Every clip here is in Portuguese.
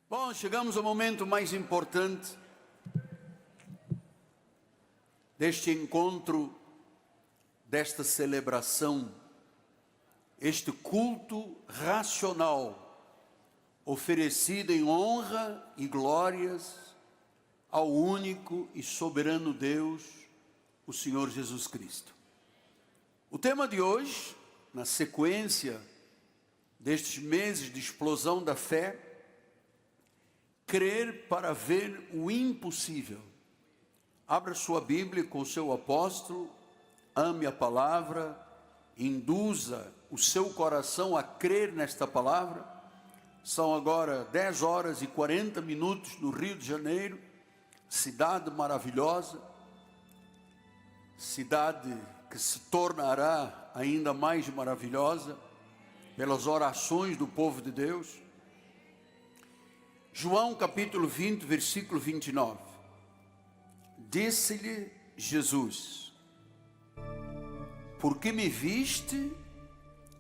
Bom, chegamos ao momento mais importante deste encontro, desta celebração, este culto racional oferecido em honra e glórias ao único e soberano Deus, o Senhor Jesus Cristo. O tema de hoje, na sequência destes meses de explosão da fé, crer para ver o impossível. Abra sua Bíblia com o seu apóstolo, ame a palavra, induza o seu coração a crer nesta palavra. São agora 10 horas e 40 minutos no Rio de Janeiro, cidade maravilhosa, cidade que se tornará ainda mais maravilhosa pelas orações do povo de Deus. João capítulo 20, versículo 29. Disse-lhe Jesus: porque me viste,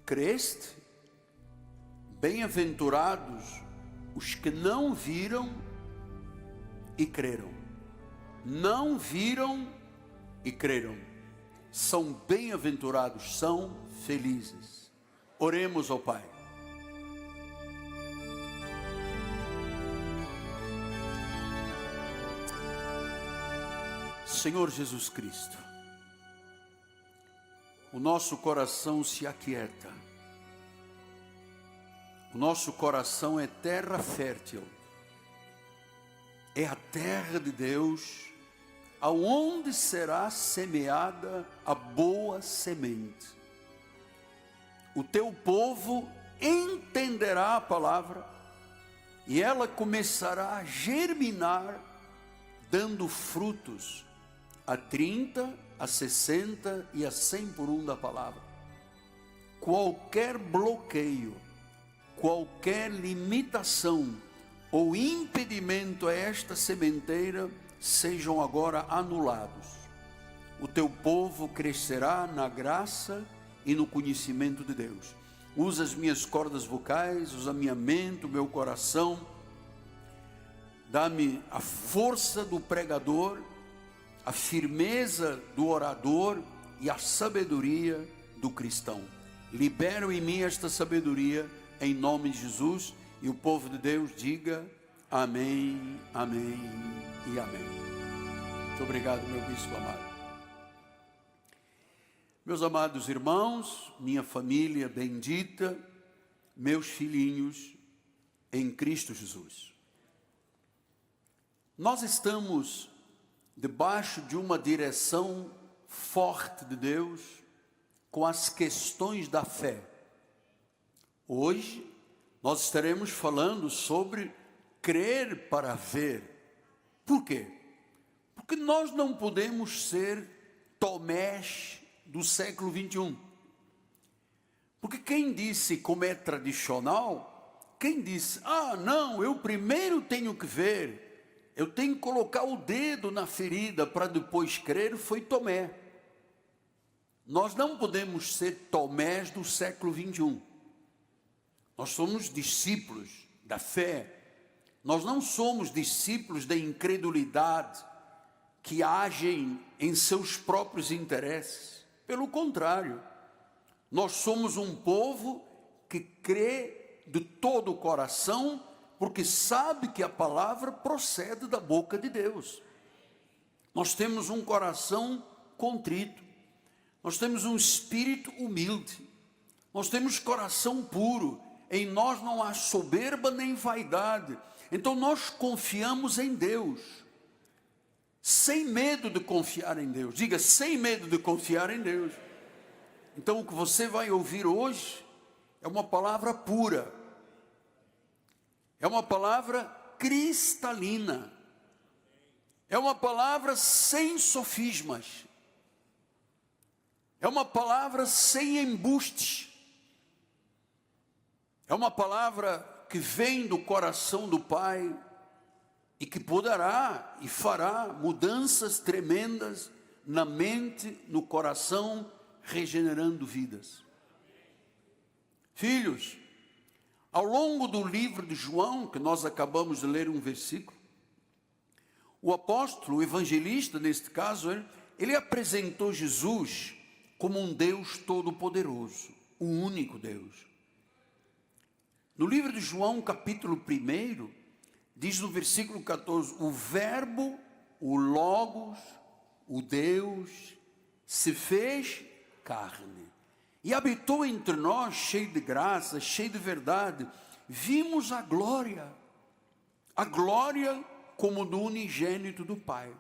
creste? Bem-aventurados os que não viram e creram. Não viram e creram. São bem-aventurados, são felizes. Oremos ao Pai. Senhor Jesus Cristo, o nosso coração se aquieta, o nosso coração é terra fértil, é a terra de Deus, aonde será semeada a boa semente. O teu povo entenderá a palavra e ela começará a germinar, dando frutos a 30, a 60 e a 100 por um da palavra. Qualquer bloqueio, qualquer limitação ou impedimento a esta sementeira sejam agora anulados. O teu povo crescerá na graça e no conhecimento de Deus. Usa as minhas cordas vocais, usa a minha mente, o meu coração. Dá-me a força do pregador, a firmeza do orador e a sabedoria do cristão. Libera em mim esta sabedoria, em nome de Jesus, e o povo de Deus diga amém, amém e amém. Muito obrigado, meu bispo amado. Meus amados irmãos, minha família bendita, meus filhinhos em Cristo Jesus. Nós estamos debaixo de uma direção forte de Deus com as questões da fé. Hoje nós estaremos falando sobre crer para ver. Por quê? Porque nós não podemos ser Tomés do século 21. Porque quem disse, como é tradicional, quem disse, não, eu primeiro tenho que ver, eu tenho que colocar o dedo na ferida para depois crer, foi Tomé. Nós não podemos ser Tomés do século 21. Nós somos discípulos da fé. Nós não somos discípulos da incredulidade que agem em seus próprios interesses. Pelo contrário, nós somos um povo que crê de todo o coração, porque sabe que a palavra procede da boca de Deus. Nós temos um coração contrito, nós temos um espírito humilde, nós temos coração puro, em nós não há soberba nem vaidade. Então nós confiamos em Deus, sem medo de confiar em Deus. Diga, sem medo de confiar em Deus. Então o que você vai ouvir hoje é uma palavra pura, é uma palavra cristalina, é uma palavra sem sofismas, é uma palavra sem embustes, é uma palavra que vem do coração do Pai e que poderá e fará mudanças tremendas na mente, no coração, regenerando vidas. Filhos, Ao longo do livro de João, que nós acabamos de ler um versículo, o apóstolo, o evangelista neste caso, ele apresentou Jesus como um Deus todo-poderoso, o único Deus. No livro de João, capítulo 1, diz no versículo 14, o verbo, o Logos, o Deus, se fez carne e habitou entre nós, cheio de graça, cheio de verdade. Vimos a glória como do unigênito do Pai.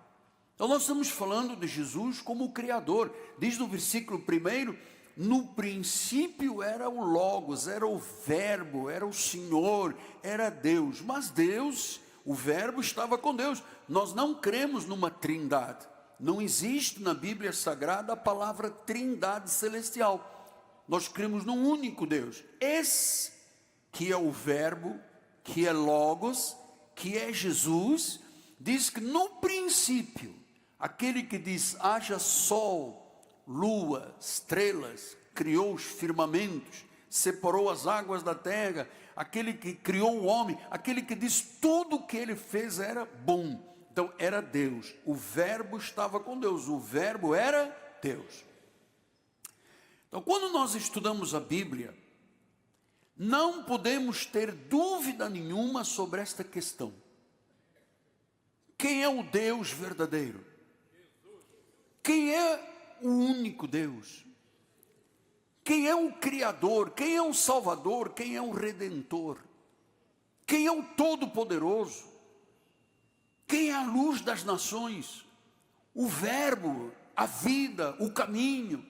Então nós estamos falando de Jesus como o Criador. Diz no versículo 1, no princípio era o Logos, era o Verbo, era o Senhor, era Deus. Mas Deus, o Verbo estava com Deus. Nós não cremos numa trindade. Não existe na Bíblia Sagrada a palavra trindade celestial. Nós cremos num único Deus. Esse que é o Verbo, que é Logos, que é Jesus, diz que no princípio, aquele que diz, haja sol, lua, estrelas, criou os firmamentos, separou as águas da terra, aquele que criou o homem, aquele que diz tudo o que ele fez era bom. Então era Deus, o Verbo estava com Deus, o Verbo era Deus. Então quando nós estudamos a Bíblia, não podemos ter dúvida nenhuma sobre esta questão. Quem é o Deus verdadeiro? Quem é o único Deus? Quem é o Criador? Quem é o Salvador? Quem é o Redentor? Quem é o Todo-Poderoso? Quem é a luz das nações? O Verbo, a vida, o caminho,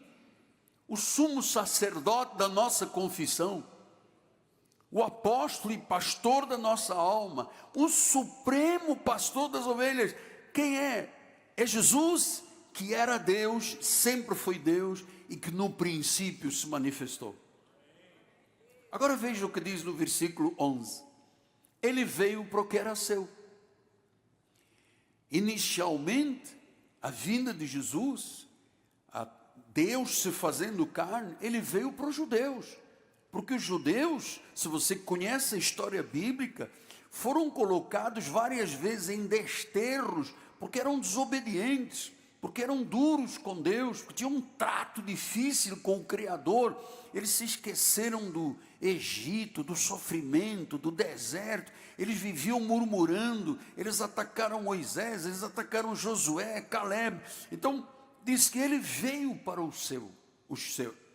o sumo sacerdote da nossa confissão, o apóstolo e pastor da nossa alma, o supremo pastor das ovelhas. Quem é? É Jesus, que era Deus, sempre foi Deus e que no princípio se manifestou. Agora veja o que diz no versículo 11. Ele veio para o que era seu. Inicialmente, a vinda de Jesus, a Deus se fazendo carne, ele veio para os judeus. Porque os judeus, se você conhece a história bíblica, foram colocados várias vezes em desterros, porque eram desobedientes, porque eram duros com Deus, porque tinham um trato difícil com o Criador. Eles se esqueceram do Egito, do sofrimento, do deserto. Eles viviam murmurando, eles atacaram Moisés, eles atacaram Josué, Caleb. Então, diz que ele veio para os seus.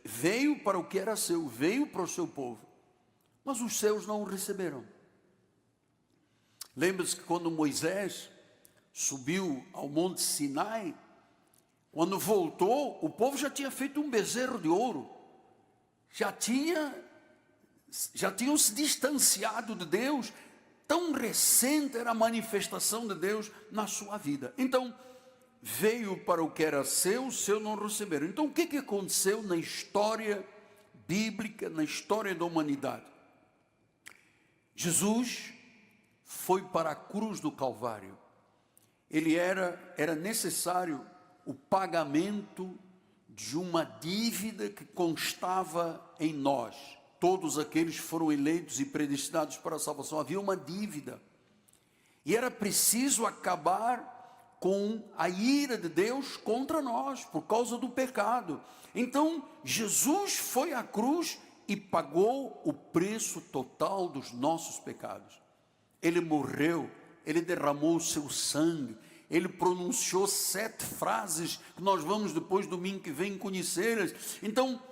Veio para o que era seu, veio para o seu povo, mas os seus não o receberam. Lembra-se que quando Moisés subiu ao monte Sinai, quando voltou, o povo já tinha feito um bezerro de ouro, já tinham se distanciado de Deus, tão recente era a manifestação de Deus na sua vida. Então, veio para o que era seu, os seus não receberam. Então o que aconteceu na história bíblica, na história da humanidade? Jesus foi para a cruz do Calvário. Era necessário o pagamento de uma dívida que constava em nós. Todos aqueles foram eleitos e predestinados para a salvação. Havia uma dívida. E era preciso acabar com a ira de Deus contra nós, por causa do pecado. Então, Jesus foi à cruz e pagou o preço total dos nossos pecados. Ele morreu, ele derramou o seu sangue, ele pronunciou 7 frases, que nós vamos depois, domingo que vem, conhecê-las. Então,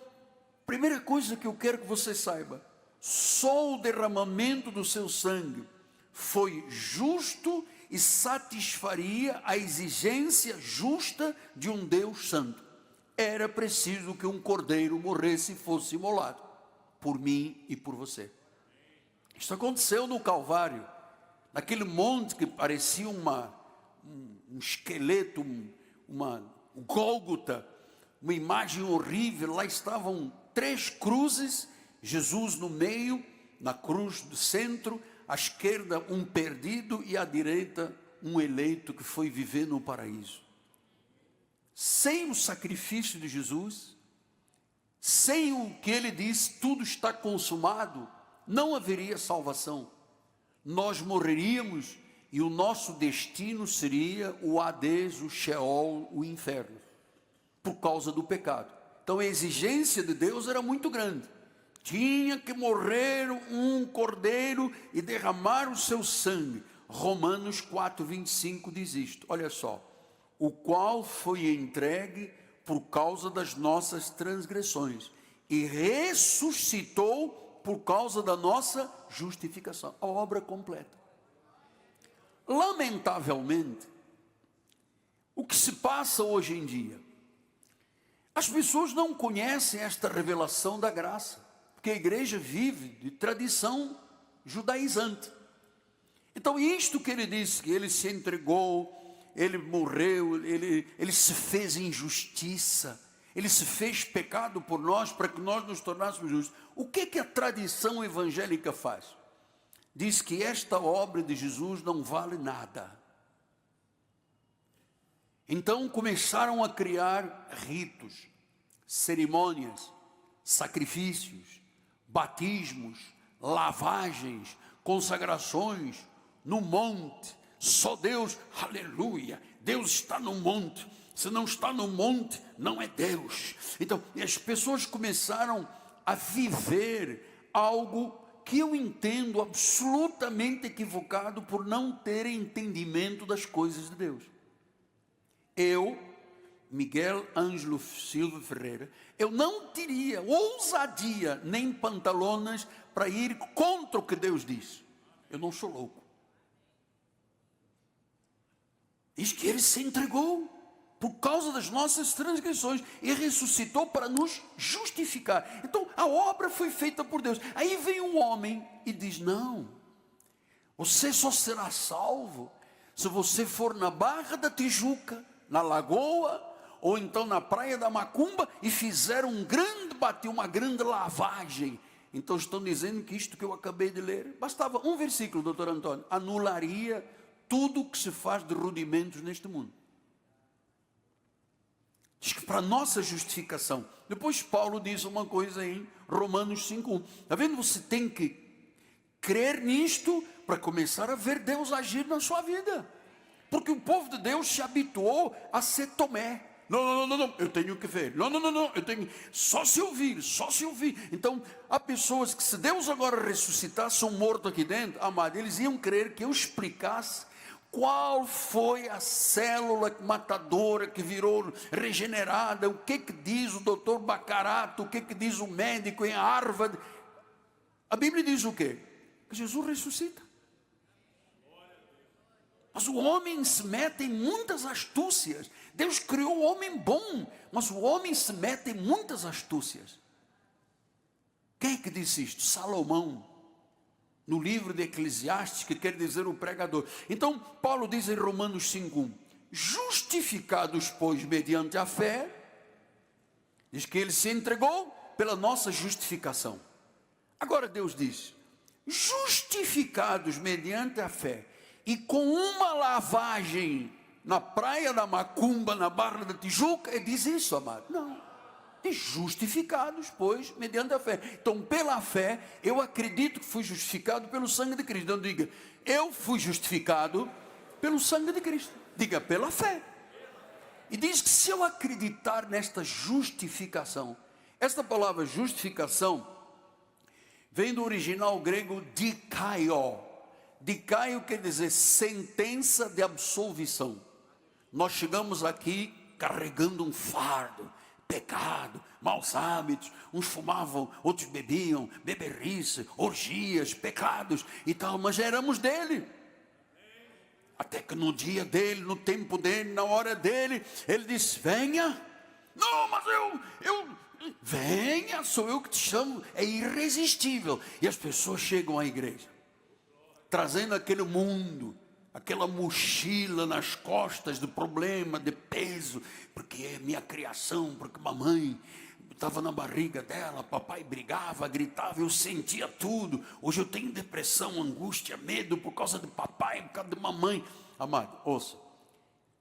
primeira coisa que eu quero que você saiba, só o derramamento do seu sangue foi justo e satisfaria a exigência justa de um Deus santo. Era preciso que um cordeiro morresse e fosse imolado, por mim e por você. Isso aconteceu no Calvário, naquele monte que parecia um esqueleto, um Gólgota, uma imagem horrível. Lá estavam 3 cruzes, Jesus no meio, na cruz do centro, à esquerda um perdido e à direita um eleito que foi viver no paraíso. Sem o sacrifício de Jesus, sem o que ele diz, tudo está consumado, não haveria salvação. Nós morreríamos e o nosso destino seria o Hades, o Sheol, o inferno, por causa do pecado. Então a exigência de Deus era muito grande. Tinha que morrer um cordeiro e derramar o seu sangue. Romanos 4:25 diz isto, olha só. O qual foi entregue por causa das nossas transgressões e ressuscitou por causa da nossa justificação. A obra completa. Lamentavelmente, o que se passa hoje em dia, as pessoas não conhecem esta revelação da graça, porque a igreja vive de tradição judaizante. Então isto que ele disse, que ele se entregou, ele morreu, ele se fez injustiça, ele se fez pecado por nós, para que nós nos tornássemos justos. O que a tradição evangélica faz? Diz que esta obra de Jesus não vale nada. Então começaram a criar ritos, cerimônias, sacrifícios, batismos, lavagens, consagrações no monte. Só Deus, aleluia, Deus está no monte. Se não está no monte, não é Deus. Então, as pessoas começaram a viver algo que eu entendo absolutamente equivocado por não ter entendimento das coisas de Deus. Eu, Miguel Ângelo Silva Ferreira, eu não teria ousadia nem pantalonas para ir contra o que Deus diz. Eu não sou louco. Diz que ele se entregou por causa das nossas transgressões e ressuscitou para nos justificar. Então a obra foi feita por Deus. Aí vem um homem e diz: não, você só será salvo se você for na Barra da Tijuca, na Lagoa, ou então na Praia da Macumba, e fizer um grande batismo, uma grande lavagem. Então estão dizendo que isto que eu acabei de ler, bastava um versículo, doutor Antônio, anularia tudo o que se faz de rudimentos neste mundo. Diz que para a nossa justificação. Depois Paulo diz uma coisa em Romanos 5:1. Está vendo? Você tem que crer nisto para começar a ver Deus agir na sua vida. Porque o povo de Deus se habituou a ser Tomé. Não, eu tenho que ver. Não, eu tenho só se ouvir, só se ouvir. Então, há pessoas que, se Deus agora ressuscitasse um morto aqui dentro, amado, eles iam crer que eu explicasse qual foi a célula matadora que virou regenerada, o que diz o doutor Bacarato, o que diz o médico em Harvard. A Bíblia diz o quê? Que Jesus ressuscita. Mas o homem se mete em muitas astúcias. Deus criou o homem bom, mas o homem se mete em muitas astúcias. Quem é que disse isto? Salomão, no livro de Eclesiastes, que quer dizer o pregador. Então Paulo diz em Romanos 5:1, justificados pois mediante a fé, diz que ele se entregou pela nossa justificação. Agora Deus diz, justificados mediante a fé, e com uma lavagem na Praia da Macumba, na Barra da Tijuca, ele diz isso, amado? Não. E justificados, pois, mediante a fé. Então, pela fé, eu acredito que fui justificado pelo sangue de Cristo. Então, diga, eu fui justificado pelo sangue de Cristo. Diga, pela fé. E diz que se eu acreditar nesta justificação, esta palavra justificação vem do original grego dikaio. Dikaio quer dizer sentença de absolvição. Nós chegamos aqui carregando um fardo, pecado, maus hábitos, uns fumavam, outros bebiam, beberice, orgias, pecados e tal, mas já éramos dele. Até que no dia dele, no tempo dele, na hora dele, ele disse, venha. Não, mas venha, sou eu que te chamo, é irresistível. E as pessoas chegam à igreja, trazendo aquele mundo, aquela mochila nas costas de problema, de peso, porque é minha criação, porque mamãe estava na barriga dela, papai brigava, gritava, eu sentia tudo. Hoje eu tenho depressão, angústia, medo por causa de papai, por causa de mamãe. Amado, ouça,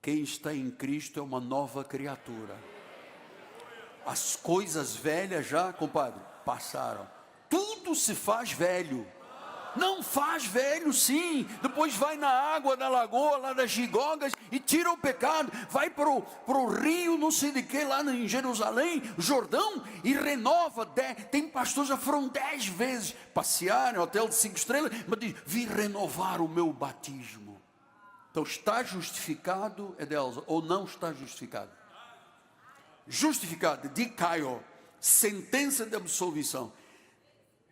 quem está em Cristo é uma nova criatura. As coisas velhas já, compadre, passaram. tudo se faz velho. Não faz velho, sim. Depois vai na água da lagoa, lá das gigogas, e tira o pecado. Vai para o rio, não sei de que, lá em Jerusalém, Jordão, e renova. Tem pastores já foram 10 vezes passear no hotel de 5 estrelas, mas diz: vim renovar o meu batismo. Então está justificado, Edelza, ou não está justificado? Justificado, dikaio, sentença de absolvição.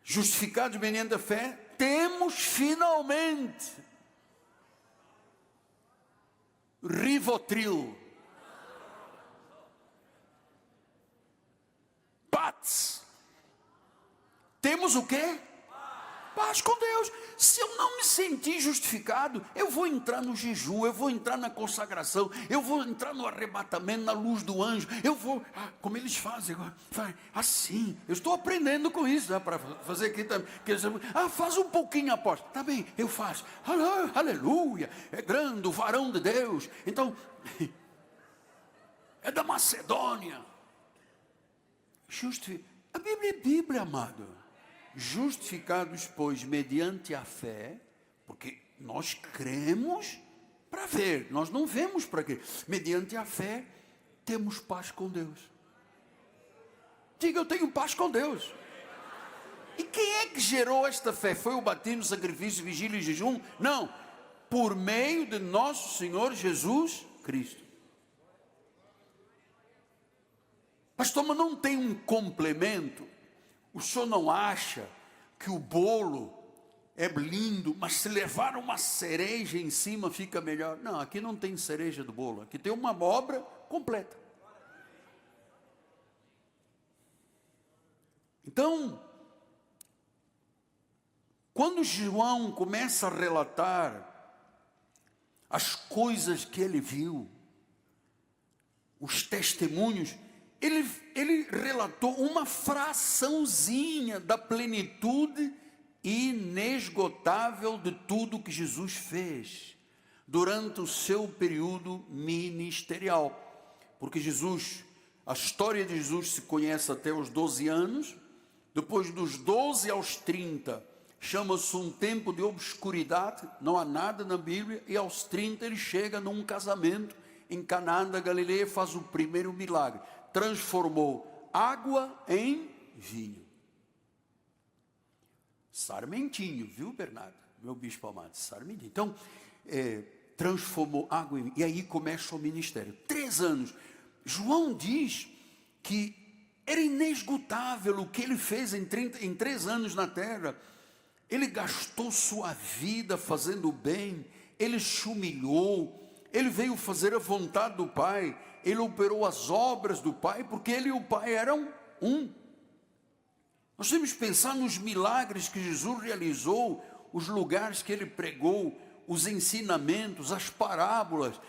Justificados mediante a fé, temos finalmente Rivotril, paz. Temos o quê? Paz com Deus. Se eu não me sentir justificado, eu vou entrar no jejum, eu vou entrar na consagração, eu vou entrar no arrebatamento, na luz do anjo, eu vou, como eles fazem agora, assim, eu estou aprendendo com isso, para fazer aqui também, faz um pouquinho, apóstolo, tá bem, eu faço, aleluia, é grande o varão de Deus, então, é da Macedônia, a Bíblia é Bíblia, amado. Justificados, pois, mediante a fé, porque nós cremos para ver, nós não vemos para crer. Mediante a fé, temos paz com Deus. Diga: eu tenho paz com Deus. E quem é que gerou esta fé? Foi o batismo, sacrifício, vigília e jejum? Não, por meio de nosso Senhor Jesus Cristo. Pastor, mas não tem um complemento? O senhor não acha que o bolo é lindo, mas se levar uma cereja em cima fica melhor? Não, aqui não tem cereja do bolo, aqui tem uma obra completa. Então, quando João começa a relatar as coisas que ele viu, os testemunhos, ele relatou uma fraçãozinha da plenitude inesgotável de tudo que Jesus fez durante o seu período ministerial. Porque a história de Jesus se conhece até os 12 anos, depois dos 12 aos 30, chama-se um tempo de obscuridade, não há nada na Bíblia, e aos 30 ele chega num casamento em Canaã da Galileia, faz o primeiro milagre. Transformou água em vinho. Sarmentinho, viu, Bernardo? Meu bispo amado, sarmentinho. Então, transformou água em vinho. E aí começa o ministério. 3 anos. João diz que era inesgotável o que ele fez em 3 anos na terra. Ele gastou sua vida fazendo o bem. Ele se humilhou. Ele veio fazer a vontade do Pai. Ele operou as obras do Pai, porque ele e o Pai eram um. Nós temos que pensar nos milagres que Jesus realizou, os lugares que ele pregou, os ensinamentos, as parábolas.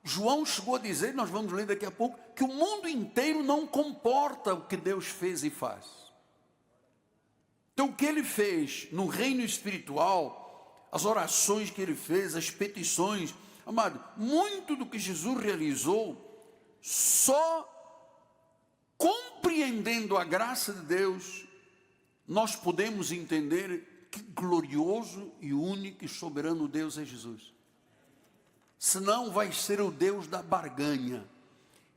João chegou a dizer, nós vamos ler daqui a pouco, que o mundo inteiro não comporta o que Deus fez e faz. Então o que ele fez no reino espiritual, as orações que ele fez, as petições, amado, muito do que Jesus realizou, só compreendendo a graça de Deus, nós podemos entender que glorioso e único e soberano Deus é Jesus. Senão vai ser o Deus da barganha.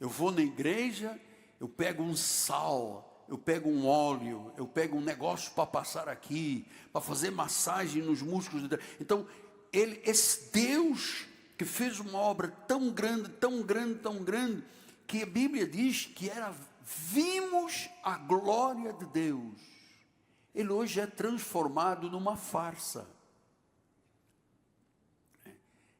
Eu vou na igreja, eu pego um sal, eu pego um óleo, eu pego um negócio para passar aqui, para fazer massagem nos músculos. Então, esse Deus que fez uma obra tão grande, tão grande, tão grande, que a Bíblia diz que vimos a glória de Deus. Ele hoje é transformado numa farsa.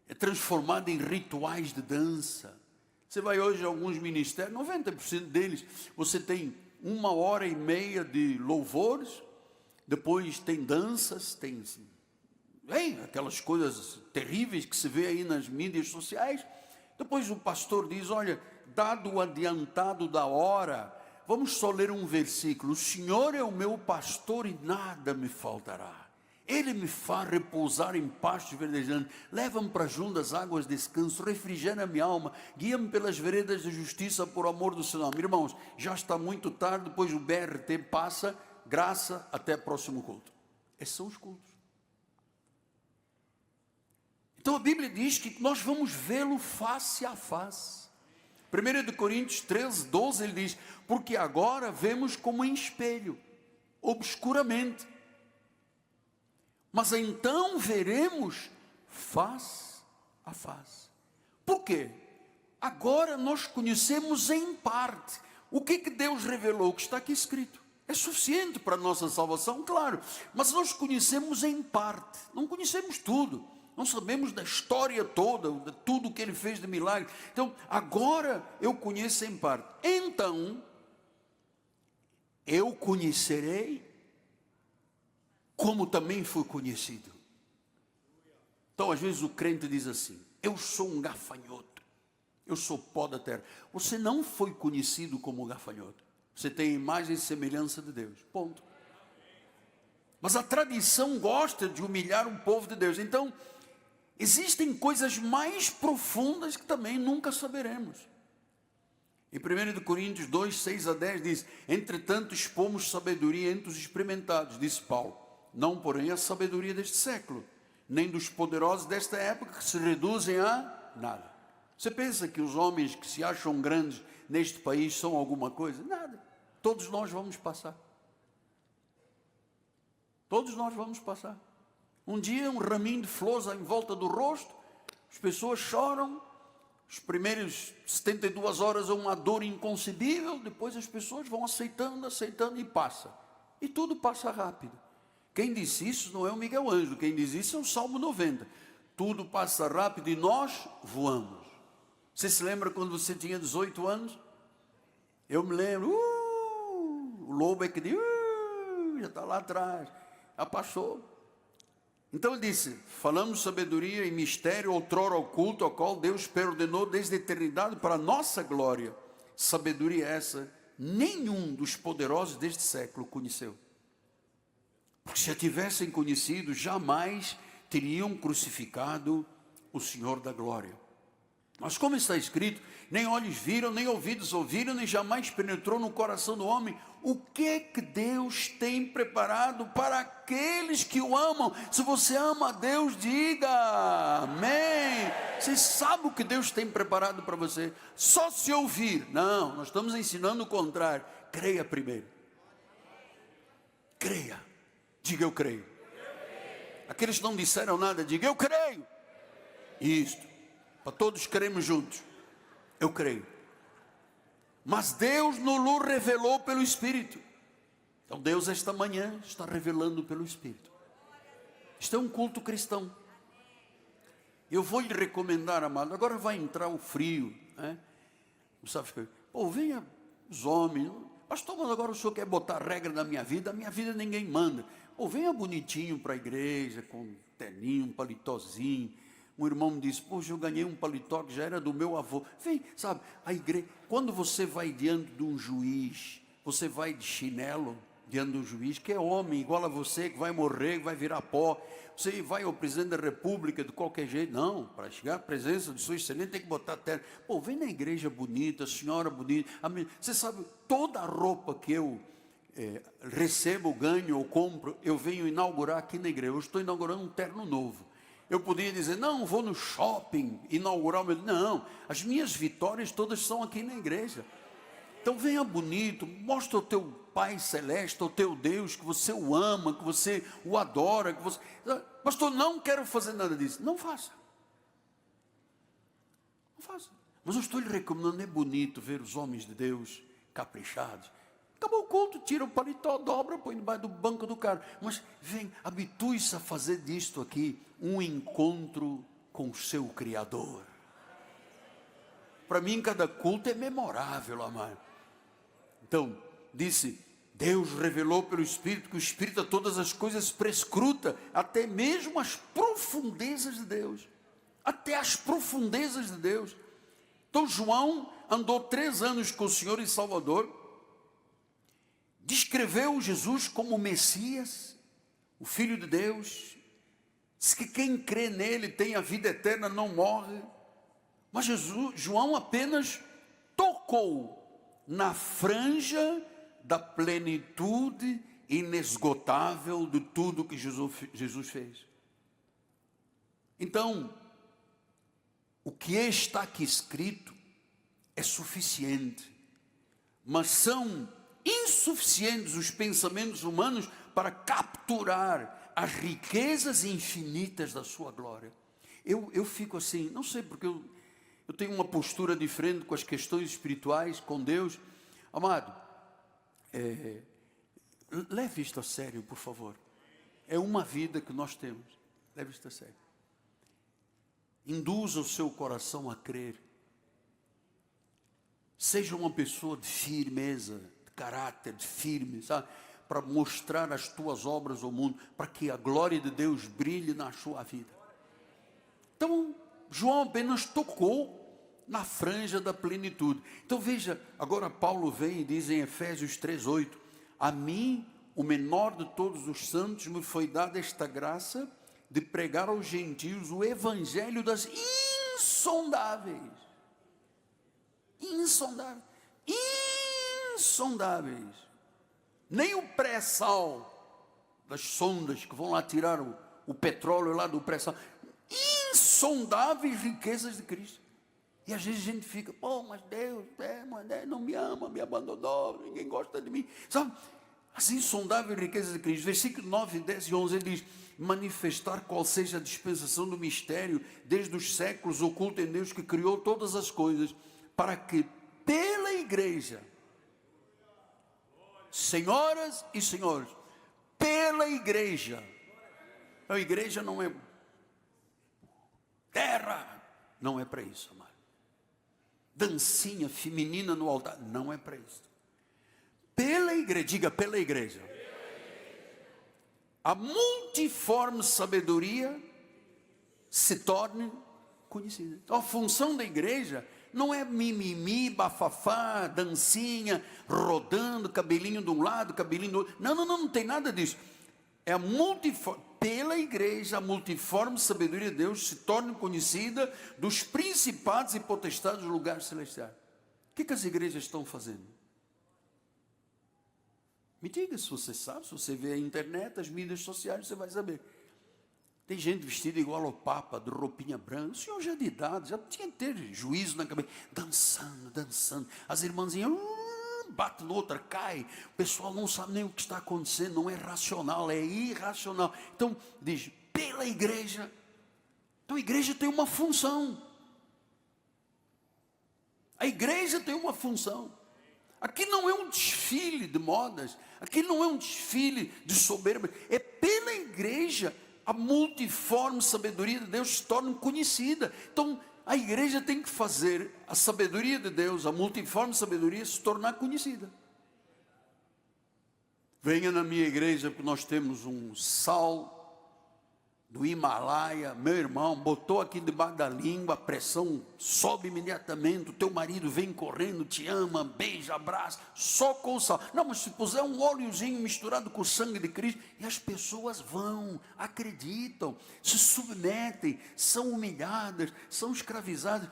É transformado em rituais de dança. Você vai hoje a alguns ministérios, 90% deles, você tem 1h30 de louvores, depois tem danças, tem aquelas coisas terríveis que se vê aí nas mídias sociais. Depois o pastor diz, olha, dado o adiantado da hora, vamos só ler um versículo. O Senhor é o meu pastor e nada me faltará. Ele me faz repousar em pastos verdejantes, leva-me para junto das águas de descanso, refrigera minha alma, guia-me pelas veredas de justiça por amor do seu nome. Irmãos, já está muito tarde, depois o BRT passa, graça, até próximo culto. Esses são os cultos. Então a Bíblia diz que nós vamos vê-lo face a face. 1 Coríntios 13, 12, ele diz: porque agora vemos como em espelho, obscuramente, mas então veremos face a face. Por quê? Agora nós conhecemos em parte. O que Deus revelou? O que está aqui escrito. É suficiente para a nossa salvação, claro, mas nós conhecemos em parte, não conhecemos tudo. Não sabemos da história toda, de tudo o que ele fez de milagre. Então, agora eu conheço em parte. Então, eu conhecerei como também fui conhecido. Então, às vezes o crente diz assim: eu sou um gafanhoto, eu sou pó da terra. Você não foi conhecido como gafanhoto. Você tem a imagem e semelhança de Deus. Ponto. Mas a tradição gosta de humilhar um povo de Deus. Então, existem coisas mais profundas que também nunca saberemos. Em 1 Coríntios 2, 6 a 10 diz: entretanto expomos sabedoria entre os experimentados, disse Paulo, não porém a sabedoria deste século, nem dos poderosos desta época, que se reduzem a nada. Você pensa que os homens que se acham grandes neste país são alguma coisa? Nada. Todos nós vamos passar. Todos nós vamos passar. Um dia um raminho de flores em volta do rosto, as pessoas choram, os primeiros 72 horas é uma dor inconcebível, depois as pessoas vão aceitando e passa. E tudo passa rápido. Quem disse isso não é o Miguel Ângelo, quem diz isso é o Salmo 90. Tudo passa rápido e nós voamos. Você se lembra quando você tinha 18 anos? Eu me lembro, o lobo é que diz, já está lá atrás, já passou. Então ele disse: falamos sabedoria e mistério outrora oculto, ao qual Deus preordenou desde a eternidade para a nossa glória. Sabedoria essa, nenhum dos poderosos deste século conheceu. Porque se a tivessem conhecido, jamais teriam crucificado o Senhor da glória. Mas como está escrito, nem olhos viram, nem ouvidos ouviram, nem jamais penetrou no coração do homem o que Deus tem preparado para aqueles que o amam. Se você ama a Deus, diga amém. Você sabe o que Deus tem preparado para você? Só se ouvir. Não, nós estamos ensinando o contrário. Creia primeiro. Creia. Diga eu creio. Aqueles que não disseram nada, diga eu creio. Isto. Para todos cremos juntos. Eu creio. Mas Deus nos revelou pelo Espírito. Então Deus esta manhã está revelando pelo Espírito. Isto é um culto cristão. Eu vou lhe recomendar, amado, agora vai entrar o frio, né? Pô, venha os homens. Pastor, mas agora o senhor quer botar regra na minha vida? A minha vida ninguém manda. Pô, venha bonitinho para a igreja, com um terninho, um paletózinho. Um irmão me disse: poxa, eu ganhei um paletó que já era do meu avô. Vem, sabe, a igreja, quando você vai diante de um juiz, você vai de chinelo diante de um juiz, que é homem, igual a você, que vai morrer, que vai virar pó. Você vai ao presidente da república de qualquer jeito. Não, para chegar à presença de sua excelência tem que botar terno. Pô, vem na igreja bonita, senhora bonita. Você sabe, toda a roupa que eu recebo, ganho ou compro, eu venho inaugurar aqui na igreja. Eu estou inaugurando um terno novo. Eu podia dizer: não, vou no shopping inaugurar o meu... Não, as minhas vitórias todas são aqui na igreja. Então venha bonito, mostra o teu Pai Celeste, o teu Deus, que você o ama, que você o adora, que você... Pastor, não quero fazer nada disso. Não faça. Não faça. Mas eu estou lhe recomendando, é bonito ver os homens de Deus caprichados. Acabou o culto, tira o paletó, dobra, põe debaixo do banco do carro. Mas vem, habitue-se a fazer disto aqui um encontro com o seu Criador. Para mim, cada culto é memorável, amado. Então, disse, Deus revelou pelo Espírito, que o Espírito a todas as coisas prescruta, até mesmo as profundezas de Deus. Até as profundezas de Deus. Então, João andou 3 anos com o Senhor e Salvador, descreveu Jesus como o Messias, o Filho de Deus, diz que quem crê nele tem a vida eterna, não morre. Mas João apenas tocou na franja da plenitude inesgotável de tudo que Jesus fez. Então, o que está aqui escrito é suficiente, mas são insuficientes os pensamentos humanos para capturar as riquezas infinitas da sua glória. Eu fico assim, não sei porque eu tenho uma postura diferente com as questões espirituais, com Deus. Amado, leve isto a sério, por favor. É uma vida que nós temos. Leve isto a sério. Induza o seu coração a crer. Seja uma pessoa de firmeza, de caráter, de firme, sabe? Para mostrar as tuas obras ao mundo, para que a glória de Deus brilhe na sua vida. Então, João apenas tocou na franja da plenitude. Então veja, agora Paulo vem e diz em Efésios 3:8: a mim, o menor de todos os santos, me foi dada esta graça de pregar aos gentios o evangelho das insondáveis, nem o pré-sal das sondas que vão lá tirar o petróleo lá do pré-sal, insondáveis riquezas de Cristo. E às vezes a gente fica, mas Deus não me ama, me abandonou, ninguém gosta de mim, sabe? As insondáveis riquezas de Cristo. Versículo 9, 10 e 11, ele diz: manifestar qual seja a dispensação do mistério, desde os séculos, oculto em Deus que criou todas as coisas, para que pela igreja, senhoras e senhores, pela igreja, a igreja não é terra, não é para isso, amado. Dancinha feminina no altar, não é para isso. Pela igreja, diga pela igreja, a multiforme sabedoria se torne conhecida. Então, a função da igreja não é mimimi, bafafá, dancinha, rodando, cabelinho de um lado, cabelinho do outro. Não tem nada disso. É a multiforme, pela igreja, a multiforme sabedoria de Deus se torne conhecida dos principados e potestades dos lugares celestiais. O que as igrejas estão fazendo? Me diga se você sabe, se você vê a internet, as mídias sociais, você vai saber. Tem gente vestida igual ao Papa, de roupinha branca. O senhor já de idade, já tinha que ter juízo na cabeça. Dançando. As irmãzinhas, bate no outra, cai. O pessoal não sabe nem o que está acontecendo. Não é racional, é irracional. Então, diz, pela igreja. Então, a igreja tem uma função. A igreja tem uma função. Aqui não é um desfile de modas. Aqui não é um desfile de soberba. É pela igreja a multiforme sabedoria de Deus se torna conhecida. Então, a igreja tem que fazer a sabedoria de Deus, a multiforme sabedoria, se tornar conhecida. Venha na minha igreja, porque nós temos um sal do Himalaia. Meu irmão, botou aqui debaixo da língua, a pressão sobe imediatamente, o teu marido vem correndo, te ama, beija, abraça, só com o sal. Não, mas se puser um óleozinho misturado com o sangue de Cristo, e as pessoas vão, acreditam, se submetem, são humilhadas, são escravizadas.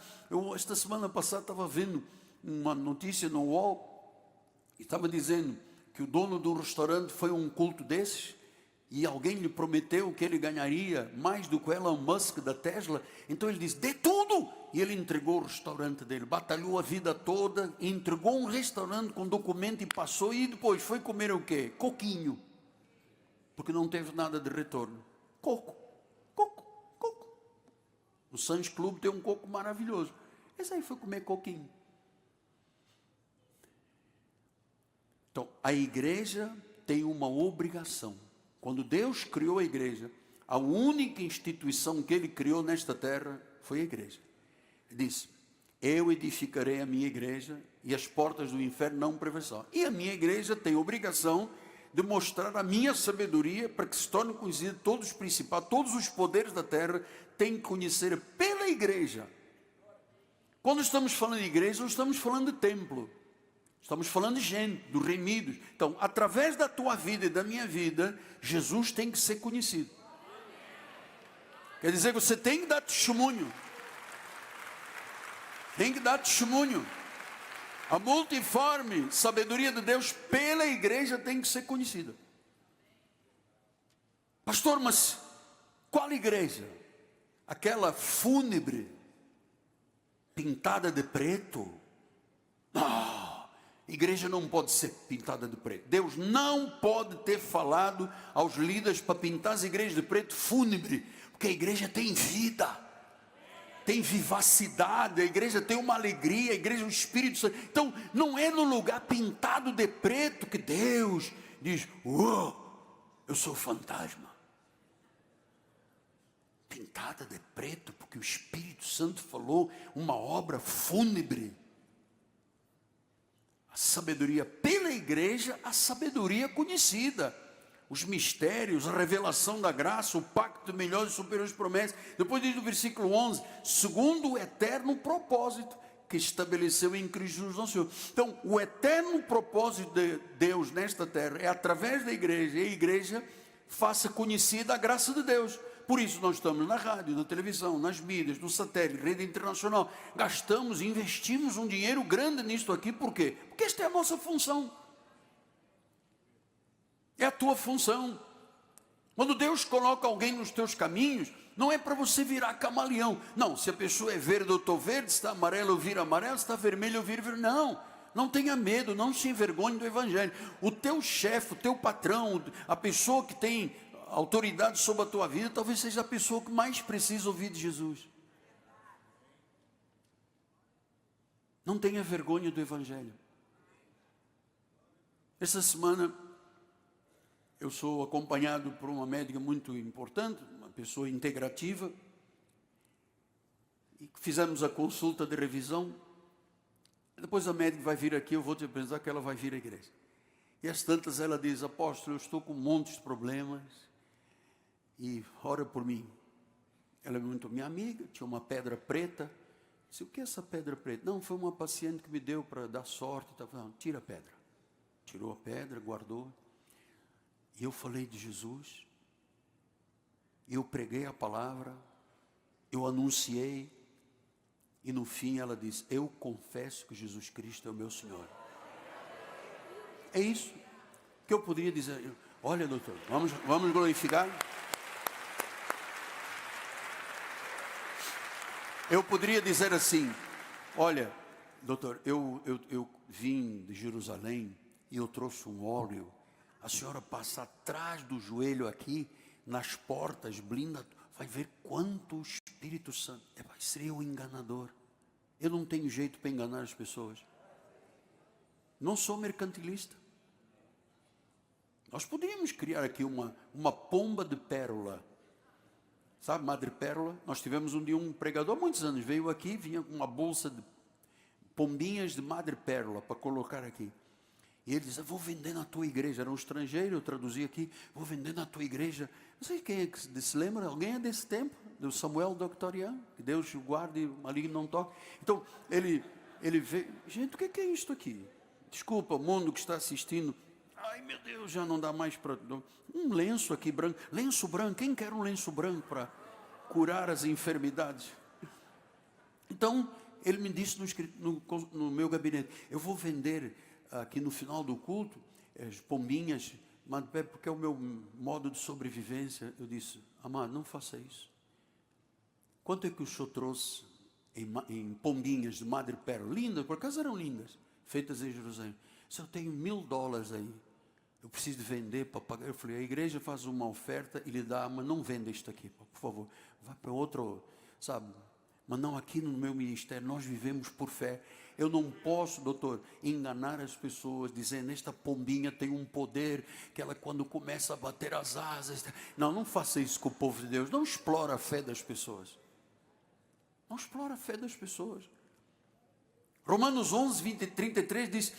Esta semana passada estava vendo uma notícia no UOL, e estava dizendo que o dono de um restaurante foi a um culto desses, e alguém lhe prometeu que ele ganharia mais do que o Elon Musk da Tesla. Então ele disse, dê tudo. E ele entregou o restaurante dele, batalhou a vida toda, entregou um restaurante com documento e passou, e depois foi comer o quê? Coquinho. Porque não teve nada de retorno. Coco. O Sands Club tem um coco maravilhoso. Esse aí foi comer coquinho. Então, a igreja tem uma obrigação. Quando Deus criou a igreja, a única instituição que Ele criou nesta terra foi a igreja. Ele disse, eu edificarei a minha igreja e as portas do inferno não prevalecerão. E a minha igreja tem a obrigação de mostrar a minha sabedoria para que se torne conhecido todos os principados, todos os poderes da terra têm que conhecer pela igreja. Quando estamos falando de igreja, não estamos falando de templo. Estamos falando de gente, dos remidos. Então, através da tua vida e da minha vida, Jesus tem que ser conhecido. Quer dizer que você tem que dar testemunho. Tem que dar testemunho. A multiforme sabedoria de Deus pela igreja tem que ser conhecida. Pastor, mas qual igreja? Aquela fúnebre, pintada de preto? Não, igreja não pode ser pintada de preto. Deus não pode ter falado aos líderes para pintar as igrejas de preto fúnebre, porque a igreja tem vida, tem vivacidade, a igreja tem uma alegria, a igreja é o Espírito Santo. Então não é no lugar pintado de preto que Deus diz: eu sou fantasma. Pintada de preto, porque o Espírito Santo falou, uma obra fúnebre. A sabedoria pela igreja, a sabedoria conhecida, os mistérios, a revelação da graça, o pacto de melhores e superiores promessas. Depois diz no versículo 11, segundo o eterno propósito que estabeleceu em Cristo Jesus nosso Senhor. Então, o eterno propósito de Deus nesta terra é através da igreja, e a igreja faça conhecida a graça de Deus. Por isso nós estamos na rádio, na televisão, nas mídias, no satélite, rede internacional. Gastamos, investimos um dinheiro grande nisto aqui. Por quê? Porque esta é a nossa função. É a tua função. Quando Deus coloca alguém nos teus caminhos, não é para você virar camaleão. Não, se a pessoa é verde, eu estou verde. Se está amarelo, eu viro amarelo. Se está vermelho, eu viro vermelho. Não tenha medo, não se envergonhe do Evangelho. O teu chefe, o teu patrão, a pessoa que tem autoridade sobre a tua vida, talvez seja a pessoa que mais precisa ouvir de Jesus. Não tenha vergonha do Evangelho. Essa semana eu sou acompanhado por uma médica muito importante, uma pessoa integrativa, e fizemos a consulta de revisão. Depois a médica vai vir aqui, eu vou te apresentar que ela vai vir à igreja. E às tantas ela diz: apóstolo, eu estou com um monte de problemas, e ora por mim. Ela é muito minha amiga, tinha uma pedra preta. Eu disse: o que é essa pedra preta? Não, foi uma paciente que me deu para dar sorte. Não, tira a pedra. Tirou a pedra, guardou. E eu falei de Jesus. Eu preguei a palavra. Eu anunciei. E no fim ela disse: eu confesso que Jesus Cristo é o meu Senhor. É isso que eu poderia dizer. Olha, doutor, vamos glorificar. Eu poderia dizer assim: olha, doutor, eu vim de Jerusalém e eu trouxe um óleo. A senhora passa atrás do joelho aqui, nas portas, blinda, vai ver quanto o Espírito Santo. Seria um enganador. Eu não tenho jeito para enganar as pessoas. Não sou mercantilista. Nós podíamos criar aqui uma pomba de pérola. Sabe, madrepérola? Nós tivemos um dia um pregador há muitos anos, veio aqui, vinha com uma bolsa de pombinhas de madrepérola para colocar aqui. E ele disse: eu vou vender na tua igreja. Era um estrangeiro, eu traduzi aqui: vou vender na tua igreja. Não sei quem é que se lembra, alguém é desse tempo, do Samuel Doctorian, que Deus o guarde e o maligno não toque. Então, ele veio: gente, o que é isto aqui? Desculpa, o mundo que está assistindo. Ai, meu Deus, já não dá mais para... Um lenço aqui branco. Lenço branco, quem quer um lenço branco para curar as enfermidades? Então, ele me disse no meu gabinete: eu vou vender aqui no final do culto as pombinhas, porque é o meu modo de sobrevivência. Eu disse: amado, não faça isso. Quanto é que o senhor trouxe em pombinhas de madrepérola? Lindas, por acaso eram lindas, feitas em Jerusalém. Se eu tenho $1000 aí, eu preciso de vender para pagar. Eu falei: a igreja faz uma oferta e lhe dá, mas não venda isto aqui, por favor. Vai para outro, sabe? Mas não, aqui no meu ministério, nós vivemos por fé. Eu não posso, doutor, enganar as pessoas, dizendo: esta pombinha tem um poder, que ela quando começa a bater as asas... Não faça isso com o povo de Deus. Não explora a fé das pessoas. Não explora a fé das pessoas. Romanos 11, 20 e 33 diz: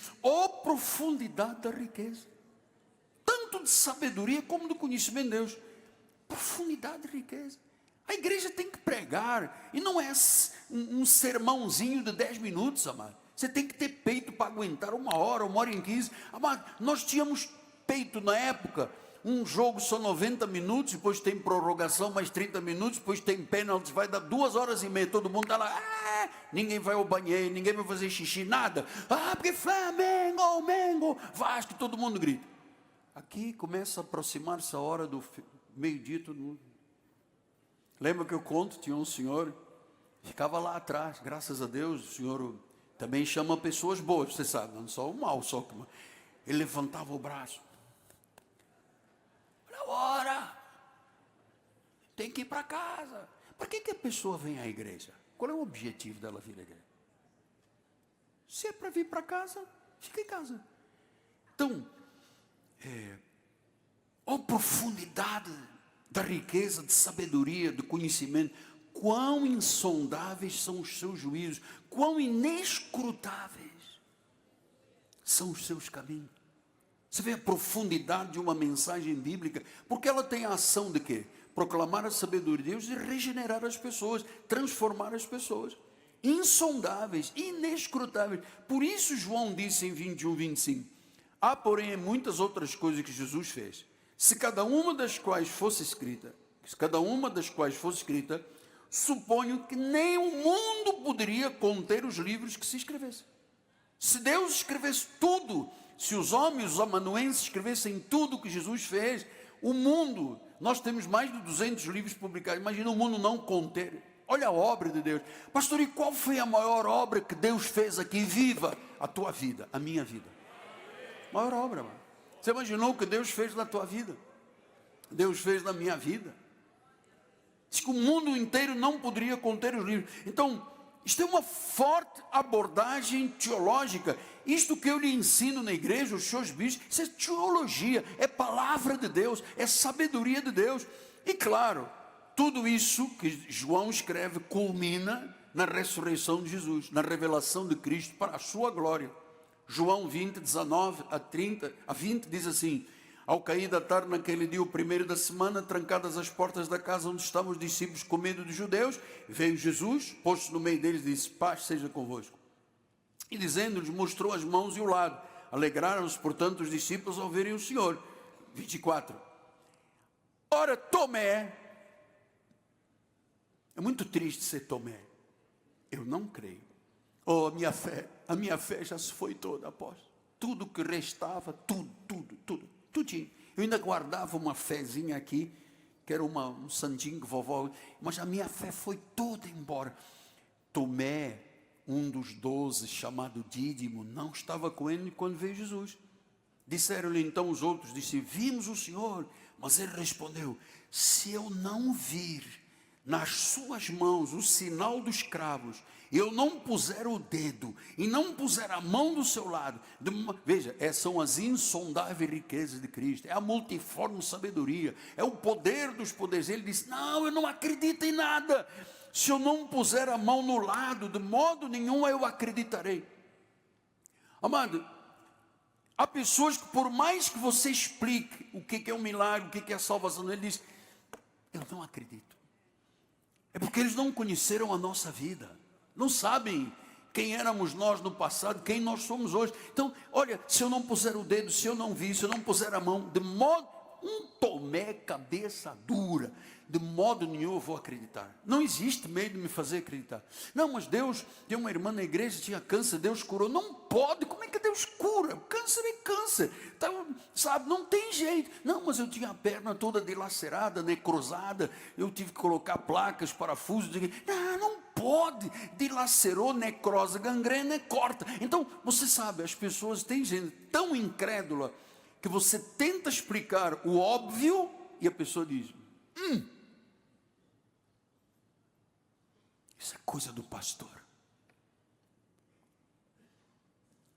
profundidade da riqueza, tanto de sabedoria como do conhecimento de Deus. Profundidade de riqueza. A igreja tem que pregar, e não é um sermãozinho de 10 minutos, amado. Você tem que ter peito para aguentar 1 hora, 1h15. Amado, nós tínhamos peito na época. Um jogo só 90 minutos, depois tem prorrogação mais 30 minutos, depois tem pênalti, vai dar 2h30, todo mundo está lá, ninguém vai ao banheiro, ninguém vai fazer xixi, nada. Porque Flamengo, Vasco, todo mundo grita. Aqui começa a aproximar-se a hora meio-dia todo mundo. Lembra que eu conto, tinha um senhor, ficava lá atrás, graças a Deus, o senhor também chama pessoas boas, você sabe, não só o mal, só que ele levantava o braço. Agora, tem que ir para casa. Por que a pessoa vem à igreja? Qual é o objetivo dela vir à igreja? Se é para vir para casa, fica em casa. Então, a profundidade da riqueza, de sabedoria, de conhecimento, quão insondáveis são os seus juízos, quão inescrutáveis são os seus caminhos. Você vê a profundidade de uma mensagem bíblica, porque ela tem a ação de quê? Proclamar a sabedoria de Deus e regenerar as pessoas, transformar as pessoas. Insondáveis, inescrutáveis. Por isso João disse em 21, 25, há porém muitas outras coisas que Jesus fez. Se cada uma das quais fosse escrita, suponho que nem o mundo poderia conter os livros que se escrevessem. Se Deus escrevesse tudo, se os homens, os amanuenses escrevessem tudo o que Jesus fez, o mundo, nós temos mais de 200 livros publicados, imagina o mundo não conter. Olha a obra de Deus. Pastor, e qual foi a maior obra que Deus fez aqui? Viva a tua vida, a minha vida. Maior obra, mano. Você imaginou o que Deus fez na tua vida? Deus fez na minha vida. Diz que o mundo inteiro não poderia conter os livros. Então, isto é uma forte abordagem teológica. Isto que eu lhe ensino na igreja, os seus bispos, isso é teologia, é palavra de Deus, é sabedoria de Deus. E claro, tudo isso que João escreve culmina na ressurreição de Jesus, na revelação de Cristo para a sua glória. João 20, 19 a 20 diz assim: ao cair da tarde naquele dia, o primeiro da semana, trancadas as portas da casa onde estavam os discípulos com medo dos judeus, veio Jesus, posto no meio deles, disse: paz seja convosco. E dizendo-lhes, mostrou as mãos e o lado. Alegraram-se, portanto, os discípulos ao verem o Senhor. 24. Ora, Tomé, é muito triste ser Tomé. Eu não creio. Oh, a minha fé já se foi toda, apóstolo. Tudo que restava, tudinho. Eu ainda guardava uma fezinha aqui, que era um santinho que vovó, mas a minha fé foi toda embora. Tomé, um dos 12, chamado Dídimo, não estava com ele quando veio Jesus. Disseram-lhe então os outros, vimos o Senhor, mas ele respondeu: se eu não vir nas suas mãos o sinal dos cravos, eu não puser o dedo e não puser a mão do seu lado, veja, são as insondáveis riquezas de Cristo, é a multiforme sabedoria, é o poder dos poderes. Ele disse: não, eu não acredito em nada, se eu não puser a mão no lado, de modo nenhum eu acreditarei. Amado, há pessoas que por mais que você explique o que é um milagre, o que é a salvação, ele diz: eu não acredito. É porque eles não conheceram a nossa vida, não sabem quem éramos nós no passado, quem nós somos hoje. Então, olha, se eu não puser o dedo, se eu não vir, se eu não puser a mão, de modo, Tomé cabeça dura, de modo nenhum eu vou acreditar. Não existe meio de me fazer acreditar. Não, mas Deus, tem uma irmã na igreja, tinha câncer, Deus curou. Não pode, como é que Deus cura? Câncer é câncer, então, sabe, não tem jeito. Não, mas eu tinha a perna toda dilacerada, necrosada, eu tive que colocar placas, parafusos. Não pode, dilacerou, necrosa, gangrena, corta. Então, você sabe, as pessoas, tem gente tão incrédula, que você tenta explicar o óbvio, e a pessoa diz: isso é coisa do pastor.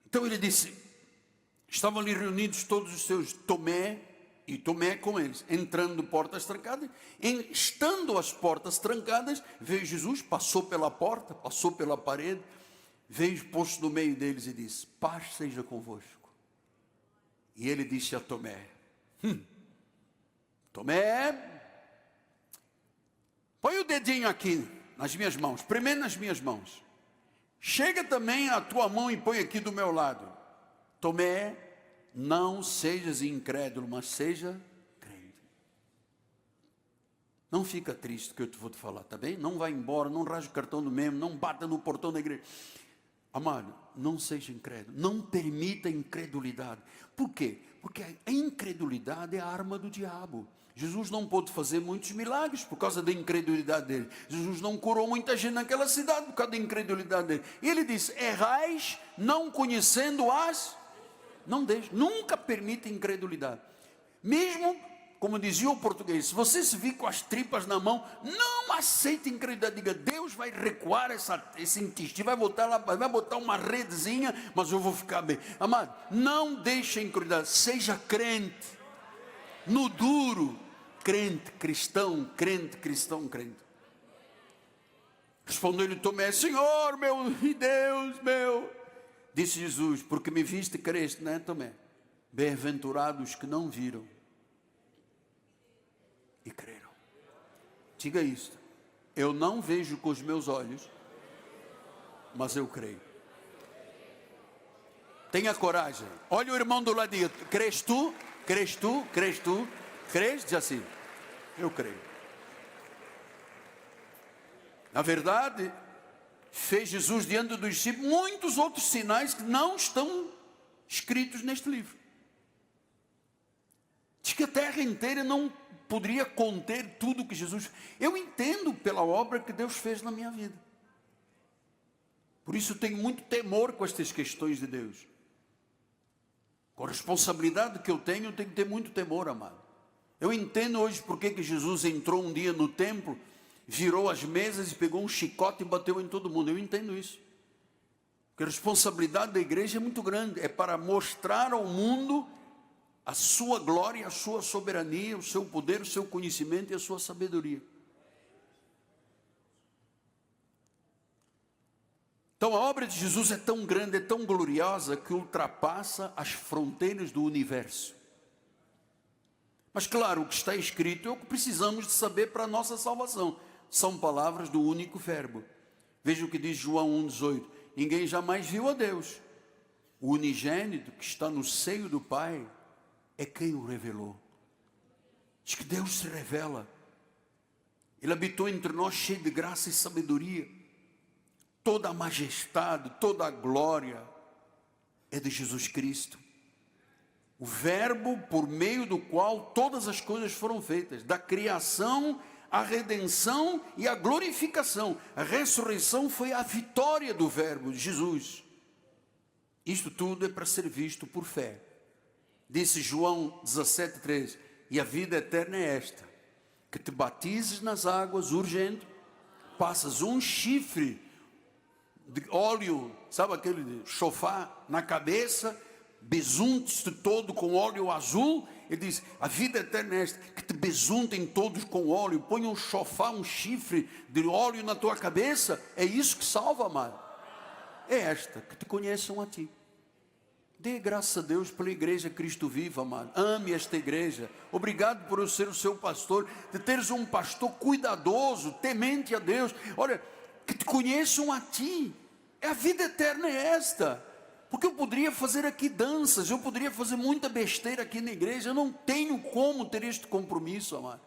Então ele disse, estavam ali reunidos todos os seus, Tomé, e Tomé com eles, entrando portas trancadas. Estando as portas trancadas, veio Jesus, passou pela porta, passou pela parede, veio posto no meio deles e disse: paz seja convosco. E ele disse a Tomé: Tomé, põe o dedinho aqui nas minhas mãos, primeiro nas minhas mãos, chega também a tua mão e põe aqui do meu lado. Tomé, não sejas incrédulo, mas seja crente. Não fica triste que eu vou te falar, tá bem? Não vai embora, não rasgue o cartão do membro, não bata no portão da igreja. Amado, não seja incrédulo, não permita incredulidade. Por quê? Porque a incredulidade é a arma do diabo. Jesus não pôde fazer muitos milagres por causa da incredulidade dele. Jesus não curou muita gente naquela cidade por causa da incredulidade dele. E ele disse: errais não conhecendo as... Não deixe, nunca permita incredulidade. Mesmo, como dizia o português, se você se vir com as tripas na mão, não aceite incredulidade. Diga: Deus vai recuar esse intestino, vai botar lá, vai botar uma redezinha, mas eu vou ficar bem. Amado, não deixe a incredulidade. Seja crente, no duro, crente, cristão, crente, cristão, crente. Respondeu-lhe Tomé: Senhor meu e Deus meu. Disse Jesus: porque me viste, creste, não é, Tomé? Bem-aventurados que não viram e creram. Diga isto: eu não vejo com os meus olhos, mas eu creio. Tenha coragem. Olha o irmão do ladinho: crês tu? Crês tu? Crês tu? Crês? Diz assim: eu creio. Na verdade, fez Jesus diante dos discípulos muitos outros sinais que não estão escritos neste livro. Diz que a terra inteira não poderia conter tudo o que Jesus fez. Eu entendo pela obra que Deus fez na minha vida. Por isso eu tenho muito temor com estas questões de Deus. Com a responsabilidade que eu tenho que ter muito temor, amado. Eu entendo hoje porque que Jesus entrou um dia no templo, virou as mesas e pegou um chicote e bateu em todo mundo. Eu entendo isso. Porque a responsabilidade da igreja é muito grande. É para mostrar ao mundo a sua glória, a sua soberania, o seu poder, o seu conhecimento e a sua sabedoria. Então a obra de Jesus é tão grande, é tão gloriosa, que ultrapassa as fronteiras do universo. Mas claro, o que está escrito é o que precisamos de saber para a nossa salvação. São palavras do único verbo. Veja o que diz João 1,18. Ninguém jamais viu a Deus. O unigênito que está no seio do Pai é quem o revelou. Diz que Deus se revela. Ele habitou entre nós cheio de graça e sabedoria. Toda a majestade, toda a glória é de Jesus Cristo. O verbo por meio do qual todas as coisas foram feitas. Da criação, a redenção e a glorificação. A ressurreição foi a vitória do verbo de Jesus. Isto tudo é para ser visto por fé. Disse João 17,3: e a vida eterna é esta, que te batizes nas águas urgente, passas um chifre de óleo, sabe aquele de chofar, na cabeça, besuntes-te todo com óleo azul. Ele diz: a vida eterna é esta, que te besuntem todos com óleo, põe um chofar, um chifre de óleo na tua cabeça. É isso que salva, amado. É esta, que te conheçam a ti. Dê graças a Deus pela igreja Cristo Vivo, amado. Ame esta igreja. Obrigado por eu ser o seu pastor, de teres um pastor cuidadoso, temente a Deus. Olha, que te conheçam a ti. A vida eterna é esta. Porque eu poderia fazer aqui danças, eu poderia fazer muita besteira aqui na igreja. Eu não tenho como ter este compromisso, amado.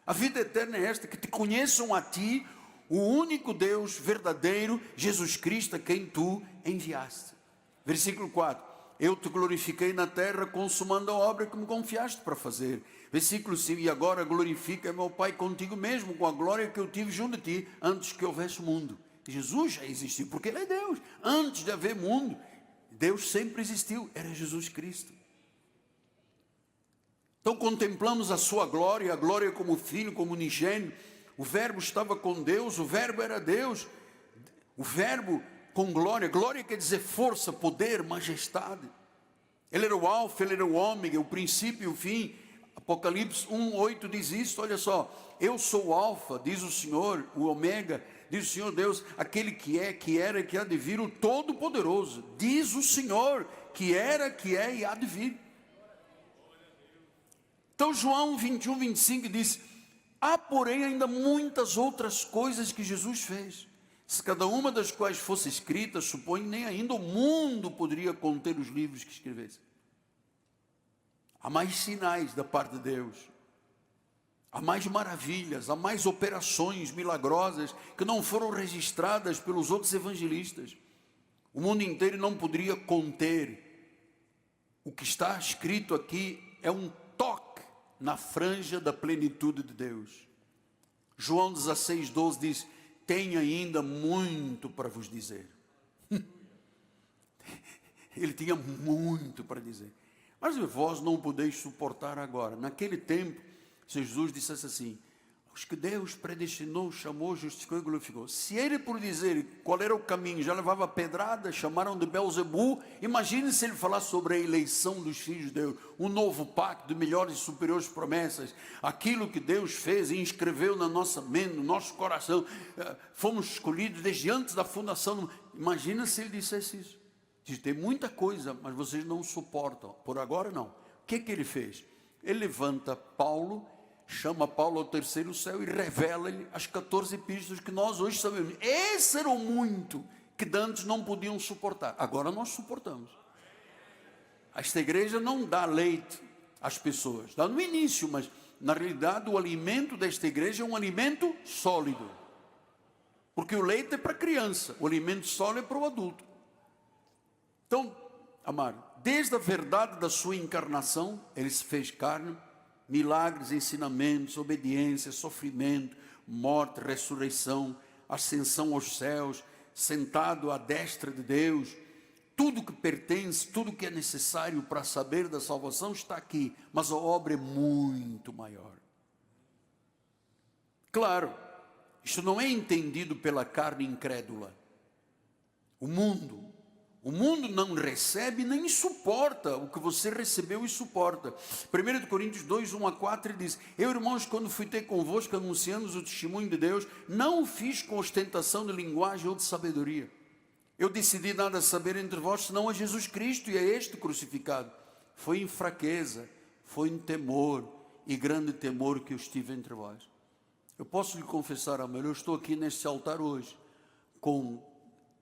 A vida eterna é esta, que te conheçam a ti, o único Deus verdadeiro, Jesus Cristo, a quem tu enviaste. Versículo 4: eu te glorifiquei na terra, consumando a obra que me confiaste para fazer. Versículo 5: e agora glorifica meu Pai contigo mesmo, com a glória que eu tive junto de ti, antes que houvesse mundo. Jesus já existiu, porque Ele é Deus. Antes de haver mundo, Deus sempre existiu, era Jesus Cristo. Então contemplamos a sua glória, a glória como Filho, como unigênito. O verbo estava com Deus, o verbo era Deus. O verbo com glória, glória quer dizer força, poder, majestade. Ele era o alfa, ele era o ômega, o princípio e o fim. Apocalipse 1:8 diz isso, olha só: eu sou o alfa, diz o Senhor, o ômega, diz o Senhor Deus, aquele que é, que era e que há de vir, o Todo-Poderoso. Diz o Senhor, que era, que é e há de vir. Então João 21:25 diz: há porém ainda muitas outras coisas que Jesus fez, se cada uma das quais fosse escrita, suponho nem ainda o mundo poderia conter os livros que escrevesse. Há mais sinais da parte de Deus, há mais maravilhas, há mais operações milagrosas que não foram registradas pelos outros evangelistas. O mundo inteiro não poderia conter. O que está escrito aqui é um toque na franja da plenitude de Deus. João 16:12 diz: tem ainda muito para vos dizer. Ele tinha muito para dizer. Mas vós não podeis suportar agora. Naquele tempo, Jesus dissesse assim: os que Deus predestinou, chamou, justificou e glorificou. Se ele, por dizer qual era o caminho, já levava pedrada, chamaram de Belzebu, imagine se ele falasse sobre a eleição dos filhos de Deus, um novo pacto de melhores e superiores promessas, aquilo que Deus fez e inscreveu na nossa mente, no nosso coração, fomos escolhidos desde antes da fundação. Imagina se ele dissesse isso. Diz: tem muita coisa, mas vocês não suportam, por agora não. O que ele fez? Ele levanta Paulo, chama Paulo ao terceiro céu e revela-lhe as 14 epístolas que nós hoje sabemos. Esse era o muito que antes não podiam suportar, agora nós suportamos. Esta igreja não dá leite às pessoas, dá no início, mas na realidade o alimento desta igreja é um alimento sólido, porque o leite é para criança, o alimento sólido é para o adulto. Então, amado, desde a verdade da sua encarnação, ele se fez carne, milagres, ensinamentos, obediência, sofrimento, morte, ressurreição, ascensão aos céus, sentado à destra de Deus, tudo que pertence, tudo que é necessário para saber da salvação está aqui, mas a obra é muito maior. Claro, isso não é entendido pela carne incrédula. O mundo não recebe nem suporta o que você recebeu e suporta. 1 Coríntios 2, 1-4 diz: eu, irmãos, quando fui ter convosco anunciando o testemunho de Deus, não o fiz com ostentação de linguagem ou de sabedoria. Eu decidi nada saber entre vós, senão a Jesus Cristo e a este crucificado. Foi em fraqueza, foi em temor e grande temor que eu estive entre vós. Eu posso lhe confessar, amor, eu estou aqui neste altar hoje com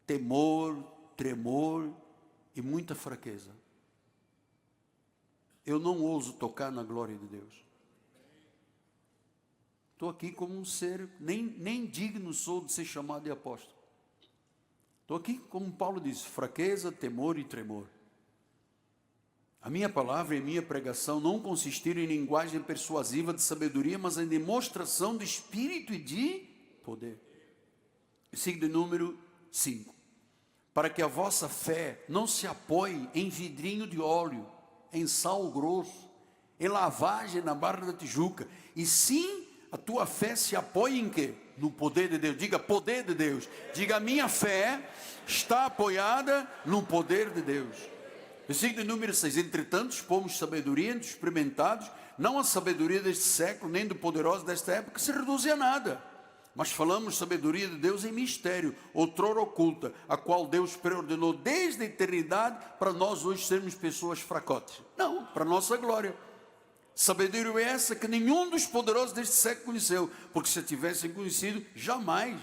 temor, tremor e muita fraqueza. Eu não ouso tocar na glória de Deus. Estou aqui como um ser, nem digno sou de ser chamado de apóstolo. Estou aqui, como Paulo diz, fraqueza, temor e tremor. A minha palavra e a minha pregação não consistiram em linguagem persuasiva de sabedoria, mas em demonstração de espírito e de poder. Versículo de número 5. Para que a vossa fé não se apoie em vidrinho de óleo, em sal grosso, em lavagem na barra da Tijuca, e sim a tua fé se apoie em quê? No poder de Deus. Diga: poder de Deus. Diga: a minha fé está apoiada no poder de Deus. Versículo número 6. Entretanto, expomos sabedoria entre os experimentados, não a sabedoria deste século, nem do poderoso desta época, que se reduz a nada. Mas falamos sabedoria de Deus em mistério, outrora oculta, a qual Deus preordenou desde a eternidade para nós hoje sermos pessoas fracotes. Não, para nossa glória. Sabedoria é essa que nenhum dos poderosos deste século conheceu, porque se a tivessem conhecido, jamais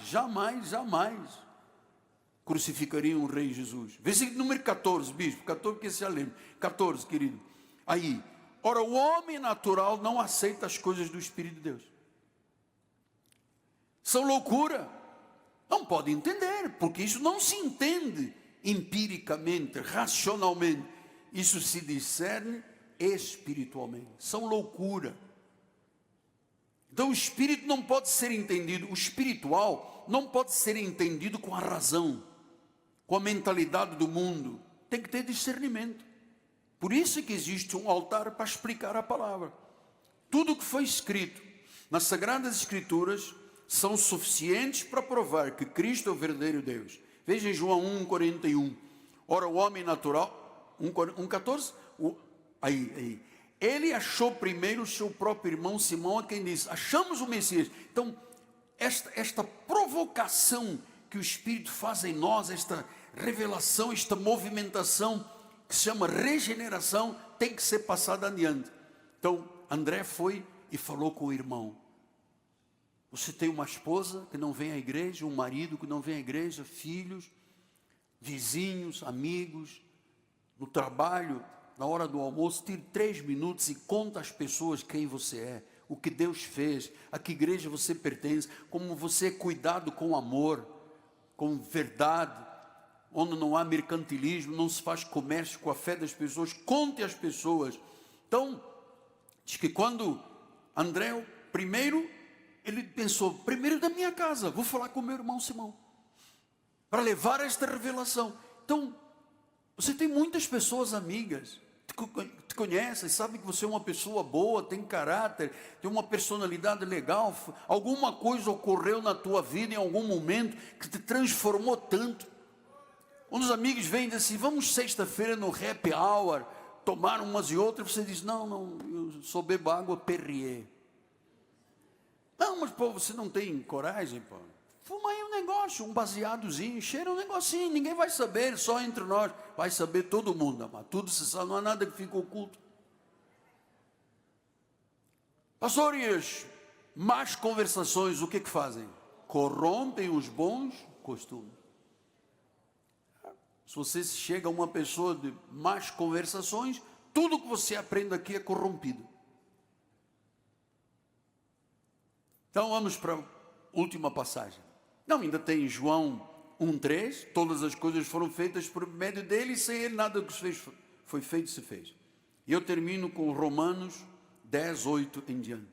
crucificariam o Rei Jesus. Versículo número 14, bispo, 14 que se lembra. 14, querido. Aí, ora, o homem natural não aceita as coisas do Espírito de Deus. São loucura. Não pode entender, porque isso não se entende empiricamente, racionalmente. Isso se discerne espiritualmente. São loucura. Então o espírito não pode ser entendido, o espiritual não pode ser entendido com a razão, com a mentalidade do mundo. Tem que ter discernimento. Por isso é que existe um altar para explicar a palavra. Tudo o que foi escrito nas Sagradas Escrituras são suficientes para provar que Cristo é o verdadeiro Deus. Veja em João 1,41. Ora, o homem natural, 1,14, aí. Ele achou primeiro o seu próprio irmão Simão, a quem disse: achamos o Messias. Então, esta provocação que o Espírito faz em nós, esta revelação, esta movimentação, que se chama regeneração, tem que ser passada adiante. Então, André foi e falou com o irmão: você tem uma esposa que não vem à igreja, um marido que não vem à igreja, filhos, vizinhos, amigos, no trabalho, na hora do almoço, tire 3 minutos e conta às pessoas quem você é, o que Deus fez, a que igreja você pertence, como você é cuidado com amor, com verdade, onde não há mercantilismo, não se faz comércio com a fé das pessoas. Conte às pessoas. Então, Diz que quando André, primeiro, ele pensou, primeiro da minha casa, vou falar com meu irmão Simão, para levar esta revelação. Então, você tem muitas pessoas amigas, te conhecem, sabem que você é uma pessoa boa, tem caráter, tem uma personalidade legal, alguma coisa ocorreu na tua vida em algum momento que te transformou tanto. Quando os amigos vêm e dizem assim, vamos sexta-feira no happy hour, tomar umas e outras, você diz, não, eu só bebo água Perrier. Não, mas pô, você não tem coragem, pô. Fuma aí um negócio, um baseadozinho, cheira um negocinho, ninguém vai saber, só entre nós. Vai saber todo mundo, amado. Tudo se sabe, não há nada que fique oculto. Pastor, e as más conversações, o que fazem? Corrompem os bons costumes. Se você chega a uma pessoa de más conversações, tudo que você aprende aqui é corrompido. Então vamos para a última passagem. Não, ainda tem João 1,3, todas as coisas foram feitas por meio dele e sem ele nada que se fez, foi feito se fez. E eu termino com Romanos 10:8 em diante.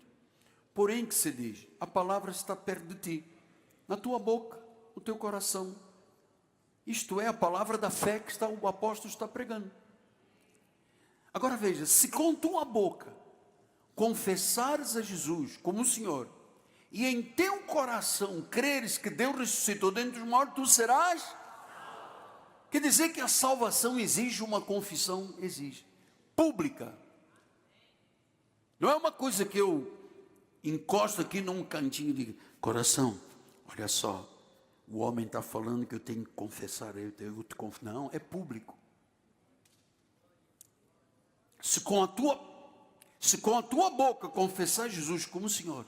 Porém que se diz, a palavra está perto de ti, na tua boca, no teu coração. Isto é a palavra da fé que o apóstolo está pregando. Agora veja, se com tua boca confessares a Jesus como o Senhor, e em teu coração creres que Deus ressuscitou dentre os mortos, tu serás. Quer dizer que a salvação exige uma confissão, exige, pública. Não é uma coisa que eu encosto aqui num cantinho e digo, coração, olha só, o homem está falando que eu tenho que confessar, não, é público. Se com a tua boca confessar Jesus como Senhor,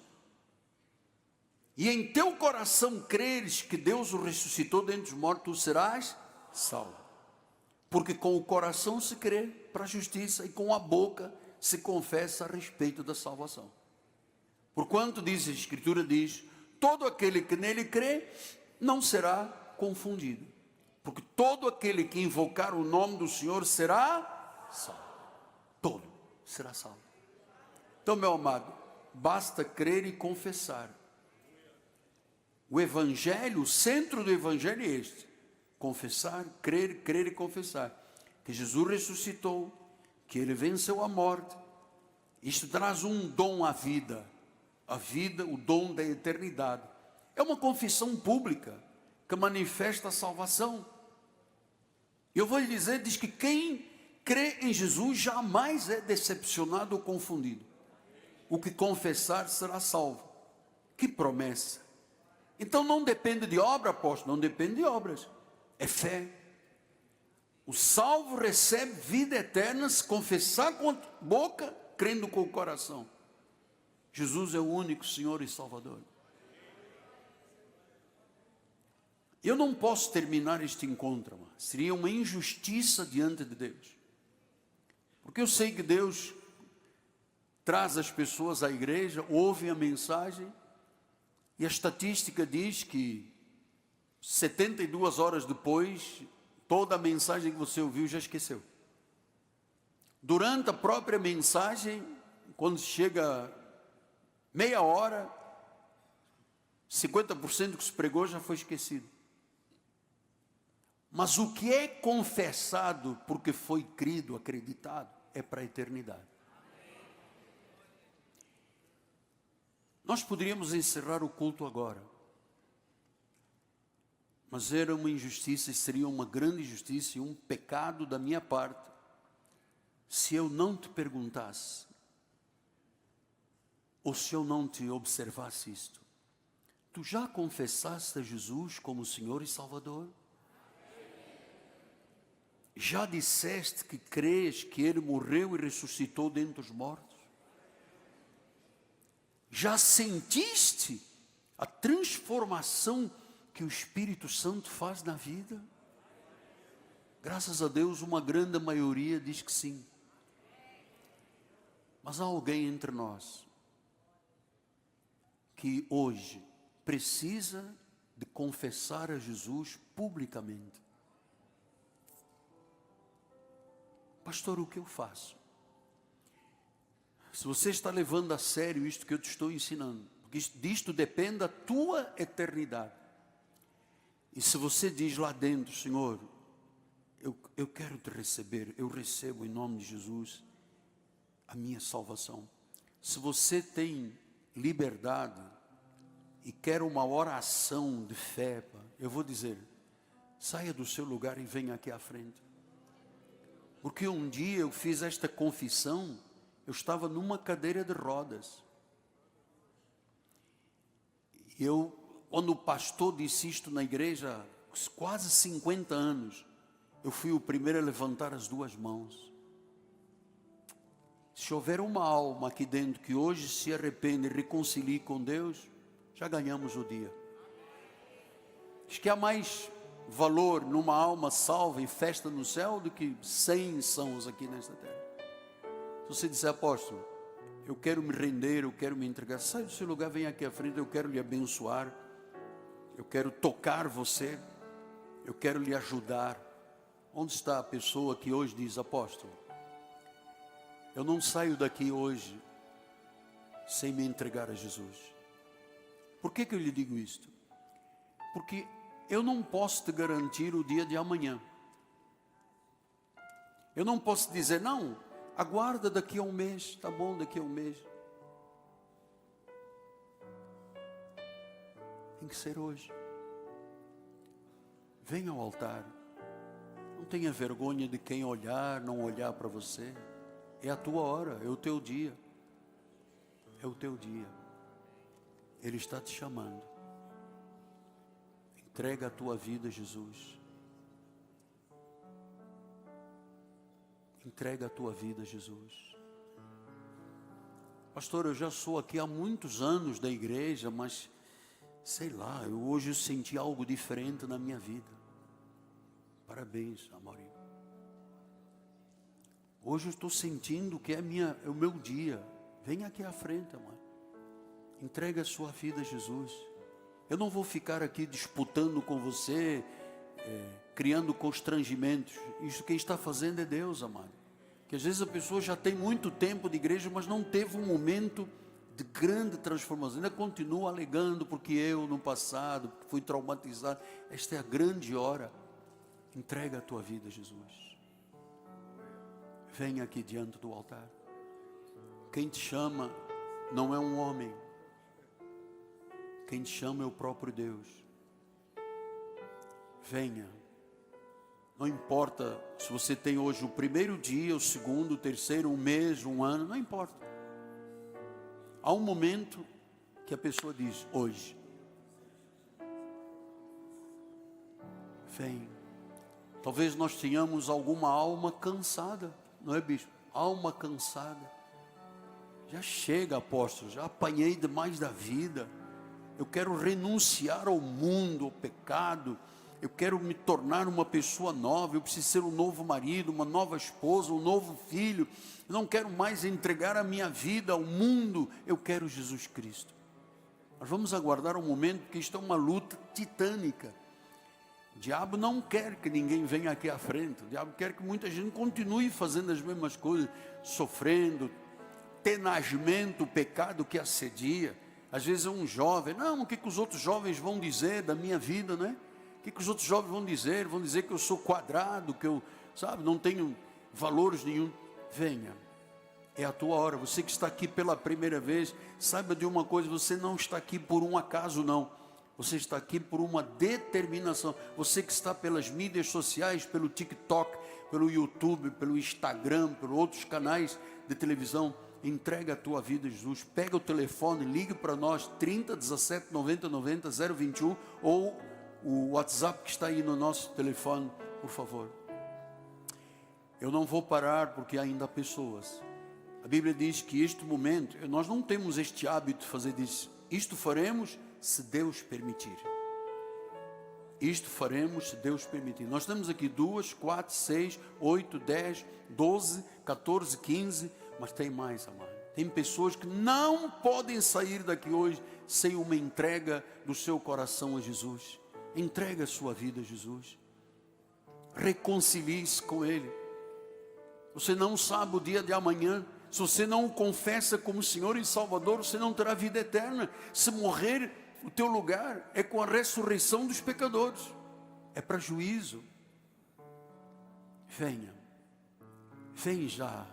e em teu coração creres que Deus o ressuscitou dentre os mortos, tu serás salvo. Porque com o coração se crê para a justiça e com a boca se confessa a respeito da salvação. Porquanto, diz a Escritura, diz, todo aquele que nele crê não será confundido. Porque todo aquele que invocar o nome do Senhor será salvo. Todo será salvo. Então, meu amado, basta crer e confessar. O Evangelho, o centro do Evangelho é este. Confessar, crer e confessar. Que Jesus ressuscitou, que Ele venceu a morte. Isto traz um dom à vida. A vida, o dom da eternidade. É uma confissão pública que manifesta a salvação. Eu vou lhe dizer, diz que quem crê em Jesus jamais é decepcionado ou confundido. O que confessar será salvo. Que promessa! Então não depende de obra, apóstolo, não depende de obras, é fé. O salvo recebe vida eterna se confessar com a boca, crendo com o coração. Jesus é o único Senhor e Salvador. Eu não posso terminar este encontro, mas seria uma injustiça diante de Deus. Porque eu sei que Deus traz as pessoas à igreja, ouvem a mensagem, e a estatística diz que 72 horas depois, toda a mensagem que você ouviu já esqueceu. Durante a própria mensagem, quando chega meia hora, 50% que se pregou já foi esquecido. Mas o que é confessado porque foi crido, acreditado, é para a eternidade. Nós poderíamos encerrar o culto agora, mas era uma injustiça, e seria uma grande injustiça e um pecado da minha parte, se eu não te perguntasse, ou se eu não te observasse isto. Tu já confessaste a Jesus como Senhor e Salvador? Já disseste que crês que Ele morreu e ressuscitou dentre os mortos? Já sentiste a transformação que o Espírito Santo faz na vida? Graças a Deus, uma grande maioria diz que sim. Mas há alguém entre nós que hoje precisa de confessar a Jesus publicamente. Pastor, o que eu faço? Se você está levando a sério isto que eu te estou ensinando, porque disto depende a tua eternidade. E se você diz lá dentro, Senhor, eu quero te receber, eu recebo em nome de Jesus a minha salvação. Se você tem liberdade e quer uma oração de fé, eu vou dizer, saia do seu lugar e venha aqui à frente. Porque um dia eu fiz esta confissão, eu estava numa cadeira de rodas. Quando o pastor disse isto na igreja, quase 50 anos, eu fui o primeiro a levantar as duas mãos. Se houver uma alma aqui dentro que hoje se arrepende e reconcilie com Deus, já ganhamos o dia. Acho que há mais valor numa alma salva e festa no céu do que 100 sãos aqui nesta terra. Se você disser, apóstolo, eu quero me render, eu quero me entregar, sai do seu lugar, vem aqui à frente, eu quero lhe abençoar, eu quero tocar você, eu quero lhe ajudar. Onde está a pessoa que hoje diz, apóstolo, eu não saio daqui hoje sem me entregar a Jesus? Por que eu lhe digo isto? Porque eu não posso te garantir o dia de amanhã. Eu não posso dizer, não, aguarda daqui a um mês, tá bom, daqui a um mês. Tem que ser hoje. Venha ao altar. Não tenha vergonha de quem olhar, não olhar para você. É a tua hora, é o teu dia. É o teu dia. Ele está te chamando. Entrega a tua vida a Jesus. Entrega a tua vida a Jesus. Pastor, eu já sou aqui há muitos anos da igreja, mas sei lá, hoje eu senti algo diferente na minha vida. Parabéns, Amorim. Hoje eu estou sentindo que é o meu dia. Vem aqui à frente, amor. Entrega a sua vida a Jesus. Eu não vou ficar aqui disputando com você, criando constrangimentos. Isso quem está fazendo é Deus, amado. Que às vezes a pessoa já tem muito tempo de igreja, mas não teve um momento de grande transformação. Ainda continua alegando, porque eu no passado fui traumatizado. Esta é a grande hora. Entrega a tua vida a Jesus. Venha aqui diante do altar. Quem te chama não é um homem. Quem te chama é o próprio Deus. Venha. Não importa se você tem hoje o primeiro dia, o segundo, o terceiro, um mês, um ano, não importa. Há um momento que a pessoa diz, hoje. Vem. Talvez nós tenhamos alguma alma cansada, não é, bispo? Alma cansada. Já chega, apóstolo, já apanhei demais da vida. Eu quero renunciar ao mundo, ao pecado. Eu quero me tornar uma pessoa nova. Eu preciso ser um novo marido, uma nova esposa, um novo filho. Eu não quero mais entregar a minha vida ao mundo. Eu quero Jesus Cristo. Nós vamos aguardar um momento, porque isto é uma luta titânica. O diabo não quer que ninguém venha aqui à frente. O diabo quer que muita gente continue fazendo as mesmas coisas, sofrendo, tenazmente o pecado que assedia. Às vezes é um jovem, não, o que os outros jovens vão dizer da minha vida, né? O que os outros jovens vão dizer? Vão dizer que eu sou quadrado, que eu, não tenho valores nenhum. Venha, é a tua hora. Você que está aqui pela primeira vez, saiba de uma coisa, você não está aqui por um acaso, não. Você está aqui por uma determinação. Você que está pelas mídias sociais, pelo TikTok, pelo YouTube, pelo Instagram, por outros canais de televisão, entrega a tua vida a Jesus. Pega o telefone, ligue para nós, 30 17 90 90 021, ou o WhatsApp que está aí no nosso telefone, por favor. Eu não vou parar porque ainda há pessoas. A Bíblia diz que este momento, nós não temos este hábito de fazer isso. Isto faremos se Deus permitir. Isto faremos se Deus permitir. Nós temos aqui 2, 4, 6, 8, 10, 12, 14, 15, mas tem mais, amado. Tem pessoas que não podem sair daqui hoje sem uma entrega do seu coração a Jesus. Entrega a sua vida a Jesus. Reconcilie-se com Ele. Você não sabe o dia de amanhã. Se você não o confessa como Senhor e Salvador, você não terá vida eterna. Se morrer, o teu lugar é com a ressurreição dos pecadores. É para juízo. Venha. Vem já.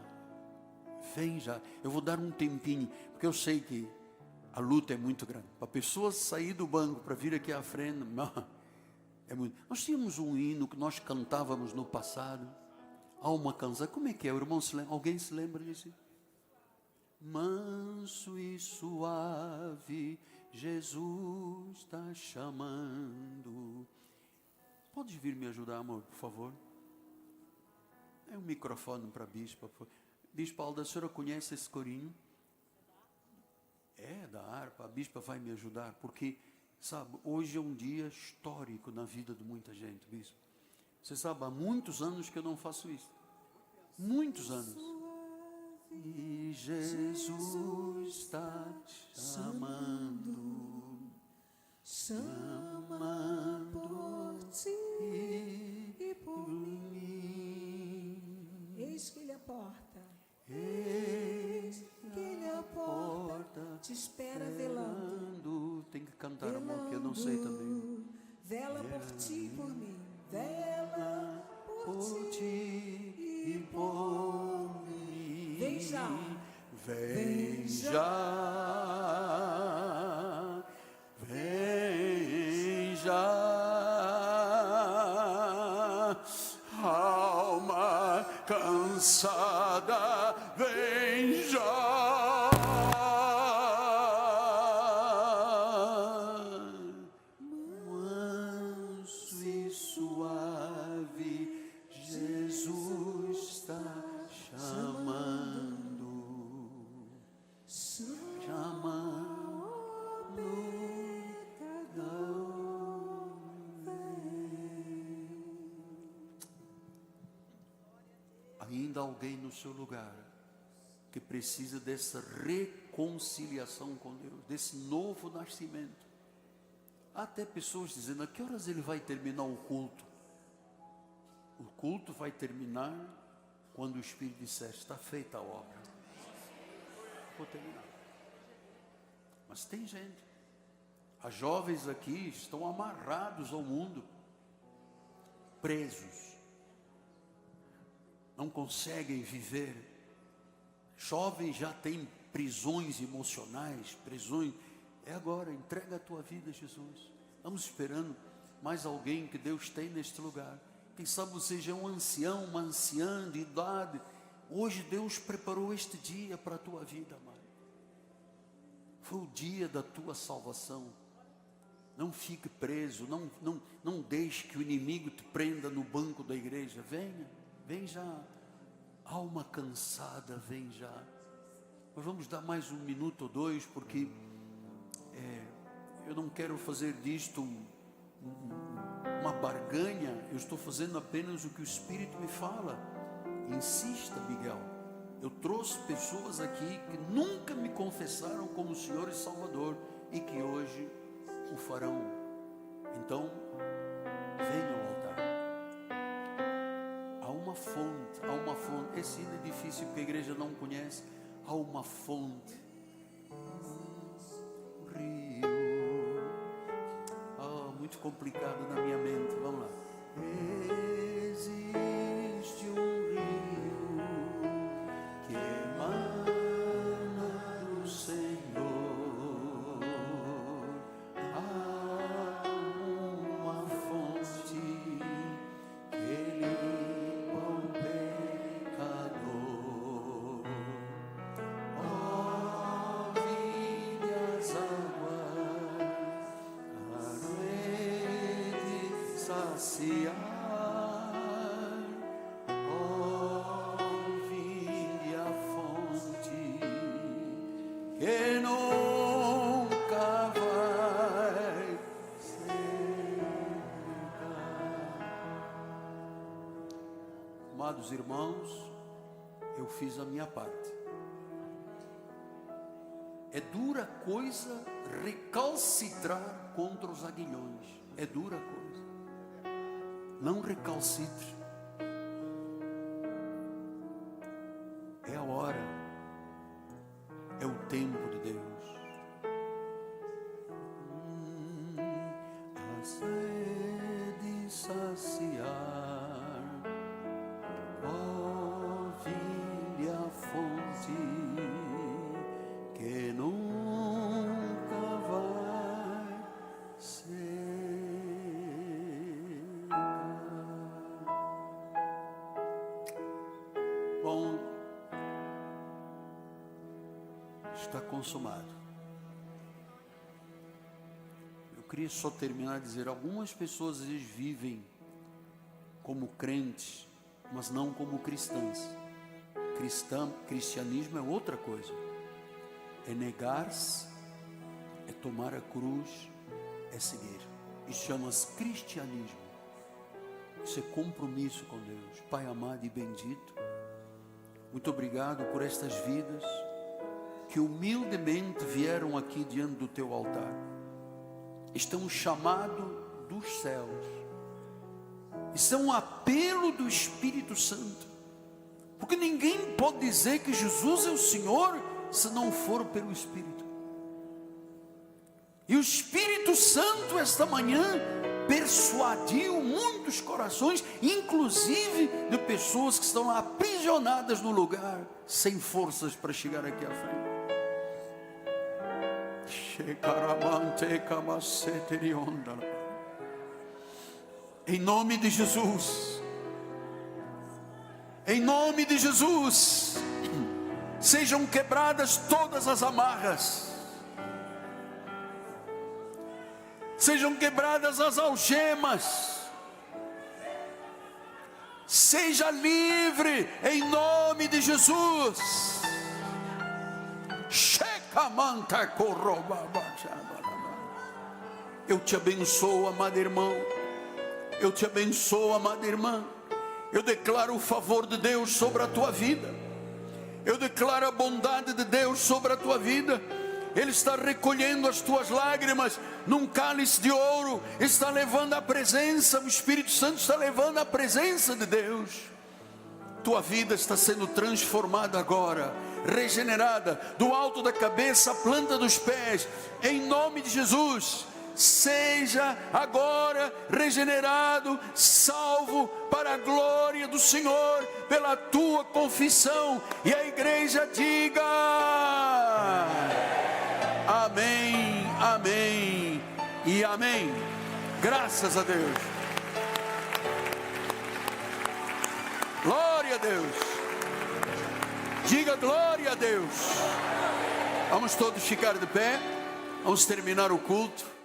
Vem já. Eu vou dar um tempinho, porque eu sei que a luta é muito grande. Para a pessoa sair do banco para vir aqui à frente, não, é muito. Nós tínhamos um hino que nós cantávamos no passado. Há uma canção. Como é que é? O irmão se lembra? Alguém se lembra disso? Manso e suave, Jesus está chamando. Podes vir me ajudar, amor, por favor? É um microfone para a bispa. Bispa Alda, a senhora conhece esse corinho? É da harpa. A bispa vai me ajudar, porque, sabe, hoje é um dia histórico na vida de muita gente, bispo. Você sabe, há muitos anos que eu não faço isso. Muitos anos. E Jesus está chamando, chamando por ti e por mim. Eis que Ele a porta, eis que Ele a porta te espera velando. Tem que cantar, amor, que eu não sei também. Vela por ti e por mim, vela por ti e por mim. Vem já, vem já, vem já, alma cansada, vem já. Manso e suave, Jesus está chamando. Ainda alguém no seu lugar que precisa dessa reconciliação com Deus, desse novo nascimento. Há até pessoas dizendo: a que horas ele vai terminar o culto? O culto vai terminar quando o Espírito disser: está feita a obra. Vou terminar. Mas tem gente. As jovens aqui estão amarrados ao mundo, presos, não conseguem viver. Jovens já têm prisões emocionais, prisões. É agora, entrega a tua vida a Jesus. Estamos esperando mais alguém que Deus tem neste lugar. Quem sabe você já é um ancião, uma anciã de idade. Hoje Deus preparou este dia para a tua vida, amado. Foi o dia da tua salvação. Não fique preso, não deixe que o inimigo te prenda no banco da igreja. Venha, vem já. Alma cansada, vem já. Nós vamos dar mais um minuto ou dois, porque eu não quero fazer disto uma barganha. Eu estou fazendo apenas o que o Espírito me fala. Insista, Miguel. Eu trouxe pessoas aqui que nunca me confessaram como Senhor e Salvador e que hoje o farão. Então, venha ao altar. Há uma fonte, há uma fonte. Esse hino é difícil porque a igreja não conhece. Há uma fonte. O rio. Muito complicado na minha mente. Vamos lá. Existe um rio que emana do Senhor. Há uma fonte que limpa o pecador. Ó, vinde as águas a rede saciar. Que nunca vai secar. Amados irmãos, eu fiz a minha parte. É dura coisa recalcitrar contra os aguilhões. É dura coisa. Não recalcitre. É a hora. ó filha fonte que nunca vai secar. Bom, está consumado. Eu queria só terminar de dizer, algumas pessoas às vezes vivem como crentes, mas não como cristãs. Cristianismo é outra coisa. É negar-se, é tomar a cruz, é seguir. Isso chama-se cristianismo. Isso é compromisso com Deus. Pai amado e bendito, muito obrigado por estas vidas que humildemente vieram aqui diante do teu altar. Este é um chamado dos céus. Isso é um apelo do Espírito Santo. Porque ninguém pode dizer que Jesus é o Senhor se não for pelo Espírito. E o Espírito Santo esta manhã persuadiu muitos corações, inclusive de pessoas que estão aprisionadas no lugar, sem forças para chegar aqui à frente. Em nome de Jesus, em nome de Jesus, sejam quebradas todas as amarras, sejam quebradas as algemas, seja livre em nome de Jesus. Eu te abençoo, amado irmão. Eu te abençoo, amada irmã. Eu declaro o favor de Deus sobre a tua vida. Eu declaro a bondade de Deus sobre a tua vida. Ele está recolhendo as tuas lágrimas num cálice de ouro. Está levando a presença, o Espírito Santo está levando a presença de Deus. Tua vida está sendo transformada agora, regenerada, do alto da cabeça à planta dos pés, em nome de Jesus. Seja agora regenerado, salvo para a glória do Senhor, pela tua confissão. E a igreja diga amém, amém e amém. Graças a Deus. Glória a Deus. Diga glória a Deus. Vamos todos ficar de pé. Vamos terminar o culto.